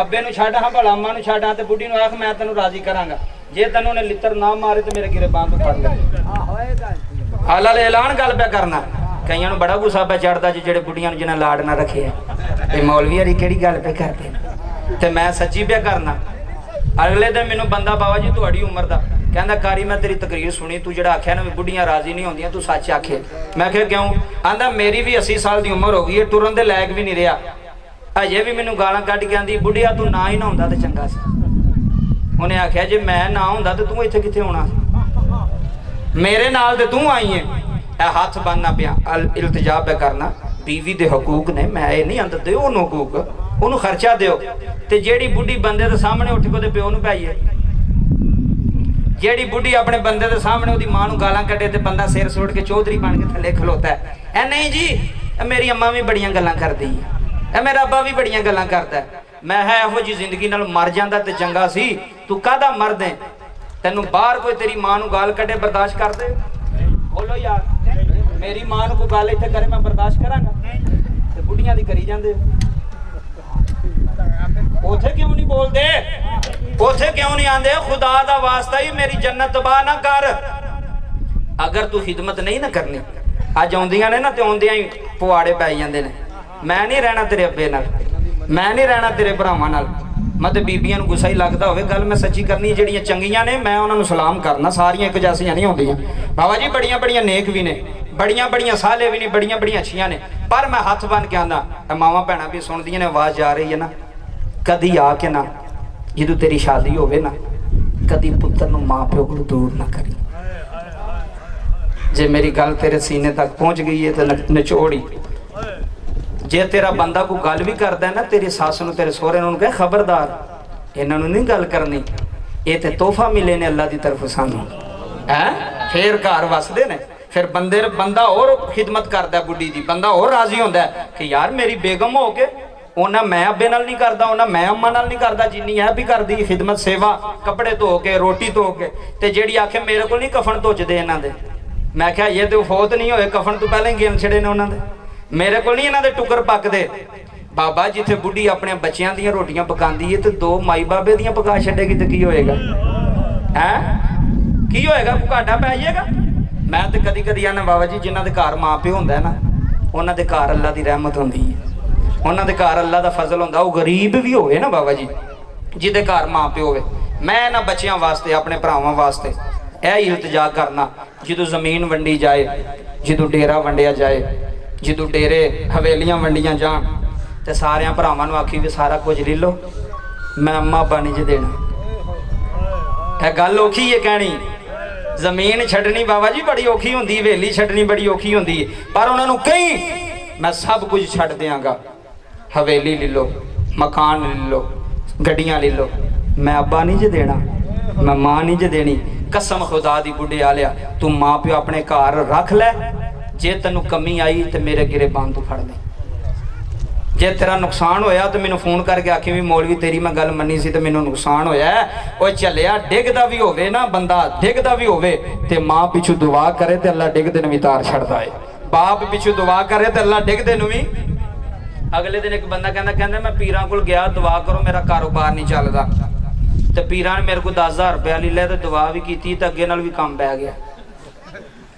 अब्बे नूं छड्ड हां भला अम्मा नूं छड्ड हां ते बुढ़ी नूं आख मैं तैनूं राजी करांगा जे तैनूं ने लित्तर ना मारे तो मेरे गिरबान तो फड़ ले हाल ऐलान गल पे करना कईयां नूं बड़ा गुस्सा पे चढ़दा जी जेड़े बुढ़ियां नूं जिन्हां लाड ना रखे ते मौलवी हरी केड़ी गल पे करदे ते मैं सच्ची पे करना अगले दिन मैनूं बंदा बाबा जी तुहाडी उम्र दा कहंदा कारी मैं तेरी तकरीर सुनी तू जेड़ा आख्या ना बुढ़ियां राजी नहीं होंदियां तू सच आखे मैं कहा क्यों आंदा मेरी भी 80 साल की उम्र हो गई है टुरन दे लायक भी नहीं रहा अजे भी मैनूं गालां कढ के आंदी बुढ़िया तू ना ही ना हुंदा ते चंगा सी उन्हें आख्या जे मैं ना हुंदा ते तू इत्थे कित्थे होना मेरे नाल ते तू आई है हाथ बनना पिया इल्तिजा पे करना बीवी दे हकूक ने मैं ये नहीं आंदा दे ओनू हकूक ओनू खर्चा दिओ ते जेड़ी बुढ़ी बंदे दे सामने उठ के ओदे प्यो नूं पाईए जेड़ी बुढ़ी अपने बंदे दे सामने ओदी मां नूं गालां कढे ते बंदा सिर सुट के चौधरी बन के थल्ले खलोता है ए नहीं जी मेरी अम्मा भी बड़ियां गल्लां करदी है मेरा अब्बा भी बड़ियां गल्लां करदा है मैं है इहो जी जिंदगी नाल मर जांदा ते चंगा सी तू कादा मरद है तैनूं बाहर कोई तेरी मां नूं गाल कढे बर्दाश्त कर दे बोलो यार मेरी मां नूं कोई गल इत्थे करे मैं बर्दाश्त करांगा ते बुढ़ियां दी करी जांदे उथे क्यों नहीं बोलते उथे क्यों नहीं आंदे खुदा दा वास्ता ही मेरी जन्नत तबाह ना कर अगर तू खिदमत नहीं ना करनी अज आउंदियां ने ना ते आउंदियां ही पुआड़े पै जांदे ने मैं नहीं रहना तेरे अब्बे नाल मैं नहीं रहना तेरे भरावां नाल मत बीबियां नूं गुस्सा ही लगदा होवे गल मैं सच्ची करनी जेड़ियां चंगियां ने मैं उन्हां नूं सलाम करना सारियां एक जैसियां नहीं होंदियां बाबा जी बड़ियां बड़ियां नेक भी ने बड़ियां बड़ियां साले भी ने बड़ियां बड़ियां अच्छियां ने पर मैं हथ बन के आंदा मावां भैणां भी सुनदियां ने आवाज़ जा रही है ना कदी आके ना जदों तेरी शादी होवे ना कदी पुत्र नूं मां प्यो कोलों दूर ना करी जे मेरी गल तेरे सीने तक पहुंच गई है तो निचोड़ी जे तेरा बंदा कोई गल भी करदा है ना तेरी सस नूं तेरे सोहरे नूं कह खबरदार इन्हां नूं नहीं गल करनी ये ते तोहफा मिले ने अल्लाह दी तरफ सानूं है फिर घर वसदे ने फिर बंदा और खिदमत करदा बुढ़ी दी बंदा और राजी होंदा है कि यार मेरी बेगम हो के उन्हें मैं अब्बे नाल नहीं करता उन्हें मैं अम्मा नाल नहीं करता जिन्नी है भी करदी खिदमत सेवा कपड़े धो के रोटी धो के ते जेड़ी आखे मेरे को नहीं कफन धोचदे इन्हां दे मैं क्या ये तो फौत नहीं होए कफन तो पहले ही गेम छड़े ने उन्हां दे मेरे को नहीं इन्हां दे टुकर पकदे बाबा जिथे बुढ़ी अपने बच्चियां दी रोटियां पकांदी है तो 2 माई बाबे दियां पका छड़ेगी तो की होएगा है की होएगा कोई घाटा पै जाएगा मैं तो कदी कदी आना बाबा जी जिन्हां दे घर मां प्यो हुंदा है ना उन्हां दे घर अल्लाह दी रहमत हुंदी है उन्हां दे घर अल्लाह दा फजल हुंदा वो गरीब भी होवे ना बाबा जी जिहदे घर मां प्यो होवे मैं इन्हां बच्चियां वास्ते अपने भरावां वास्ते यह इल्तजा करना जदों जमीन वंडी जाए जदों डेरा वंडिया जाए जदों डेरे हवेलियां वंडियां जान ते सारियां भरावां नूं आखी भी सारा कुछ ले लो मैं अम्मा अब्बा नहीं जे देना यह गल औखी है कहनी जमीन छड्डनी बाबा जी बड़ी औखी हुंदी हवेली छड्डनी बड़ी औखी हुंदी पर उन्हां नूं कहीं मैं सब कुछ छड्ड दियांगा हवेली ले लो मकान ले लो गड्डियां ले लो मैं अब्बा नहीं जे देना मैं मां नहीं जे देनी कसम खुदा दी बुढ़े आलिया तू माँ प्यो अपने घर रख लै, जे तेन कमी आई तो मेरे गिरेबान तू फड़ ले। जे तेरा नुकसान होया तो मैनू फोन करके आखी भी मौलवी तेरी मैं गल मनी सी तो मैनू नुकसान होया है, वो चलिया डिगदा भी होवे ना बंदा, डिगदा भी होवे ते माँ पिछू दुआ करे तो अल्लाह डिगदे नूं भी तार छड़दा है, बाप पिछू दुआ करे तो अल्लाह डिगदे नूं भी। अगले दिन एक बंदा कहंदा मैं पीरां कोल गया दुआ करो मेरा कारोबार नहीं चलदा, तो पीरां ने मेरे को 10,000 रुपया ले लिया तो दुआ भी की तो अगे नाल भी काम पै गया।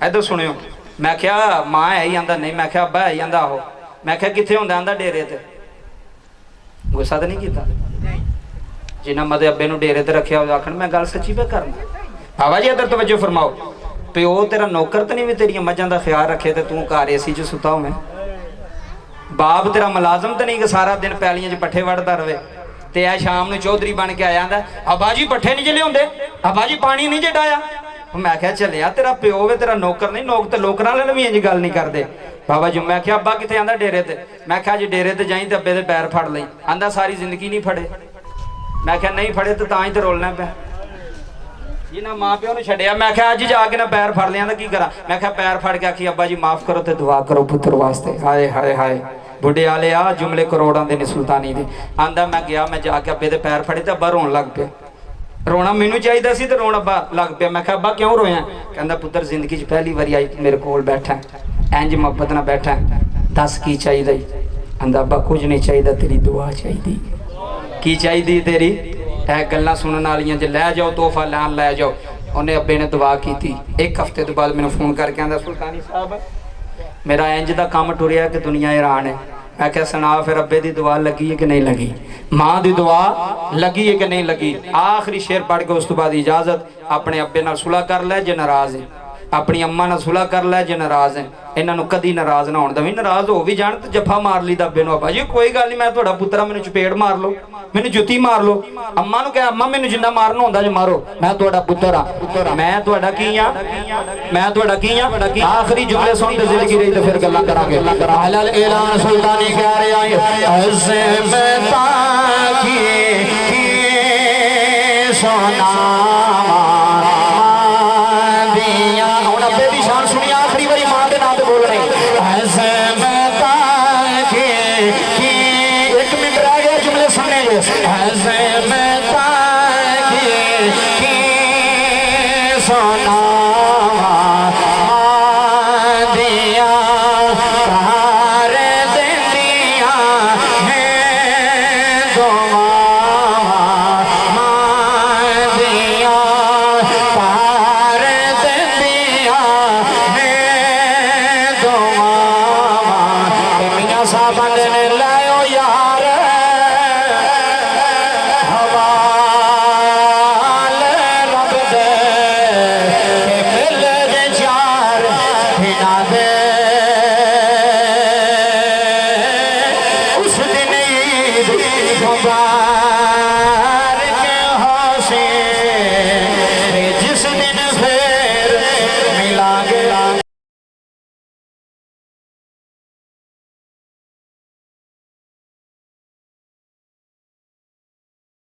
इधर सुनियो, मैं क्या माँ है ही आंदा नहीं, मैं क्या अब्बा है ही आंदा आहो, मैं क्या कितने होंदा आंदा डेरे ते। गुस्सा तो नहीं किया जिन्हें मते अब्बे नूं डेरे ते रखिया आखण मैं गल सच्ची पे करना। बाबा जी इधर तवज्जो फरमाओ, प्यो तेरा नौकर तो नहीं भी तेरिया मझां दा ख्याल रखे तो तू घर एसी च सुता होवे, बाप तेरा मुलाजम तो नहीं कि सारा दिन पैलियां च पट्ठे वढ़दा रहे ते ऐ शाम नूं चौधरी बन के आया आंदा अब्बा जी पट्ठे नहीं जे लियाउंदे, अब्बा जी पानी नहीं जे डाया। मैं क्या चलिया तेरा प्यो वे तेरा नौकर नहीं, नौक तो लोकरां वाले भी इंज गल नहीं करदे। बाबा जी मैं क्या अब्बा कितने आंदा डेरे ते, मैं क्या जी डेरे ते जाई तो अब्बे दे पैर फड़ लई, आंदा सारी जिंदगी नहीं फड़े। मैं क्या नहीं फड़े तो तां ही तो रोलना पे जिन्हें माँ प्यो ने छड़िया, मैं क्या अज जाके ना पैर फड़ लिया की करा, मैं क्या पैर फड़ के आखी अब्बा जी माफ करो तो दुआ करो पुत्र वास्ते। हाय हाय हाय बुढ़े आले आ जुमले करोड़ों के ने सुल्तानी दे। आंदा मैं गया मैं जाके अब्बे दे पैर फड़े तो अब्बा रोन लग पे, रोना मैनू चाहिए सी तो रोना अब्बा लग पे। मैं क्या अब्बा क्यों रोया, कहंदा पुत्र जिंदगी च पहली बारी आई मेरे कोल बैठा इंज मुहब्बत ना बैठा, दस की चाहिए। आंदा अब्बा कुछ नहीं चाहिए तेरी दुआ चाहिए। की चाहिए तेरी है गल्लां सुनने वालियां, जे लै जाओ तोहफा लैन लै जाओ। उन्हें अब्बे ने दुआ की। एक हफ्ते तो बाद मैंने फोन करके आंदा सुल्तानी साहब मेरा इंज दा काम टुरिया कि दुनिया हैरान है। मैं क्या सुना फिर अब्बे की दुआ लगी है कि नहीं लगी, माँ की दुआ लगी है कि नहीं लगी। आखिरी शेर पढ़ के उस तो बाद इजाजत, अपने अब्बे नाल सुलह कर लै जे नाराज है, अपनी अम्मा नाल सुलह कर लै जे नाराज है। इन्हों कदी नाराज ना होने दवी, नाराज हो भी जान तो जफा मार ली अब्बे नूं अब्बा जी कोई गल नहीं मैं तुहाडा पुत्रा, मैनूं चपेड़ मार लो, मैनूं जुत्ती मार लो। अम्मा नूं कह अम्मा मैनूं जिन्ना मारना होंदा जे मारो, मैं तुहाडा पुत्तर हां, मैं तुहाडा की हां, मैं तुहाडा की हां। आखिरी जुमले सुन ते जिंदगी रही तो फिर गल्लां करांगे। अलल ऐलान सुल्तानी कह रहा है ऐसे बेता की सोना दिया। हुण अब्बे दी शान सुनी, आखिरी बारी मां दे नाम ते बोलणे ऐसे बेता की एक मिनट रह गया जुमले सुनने जो। ऐसे बेता की सोना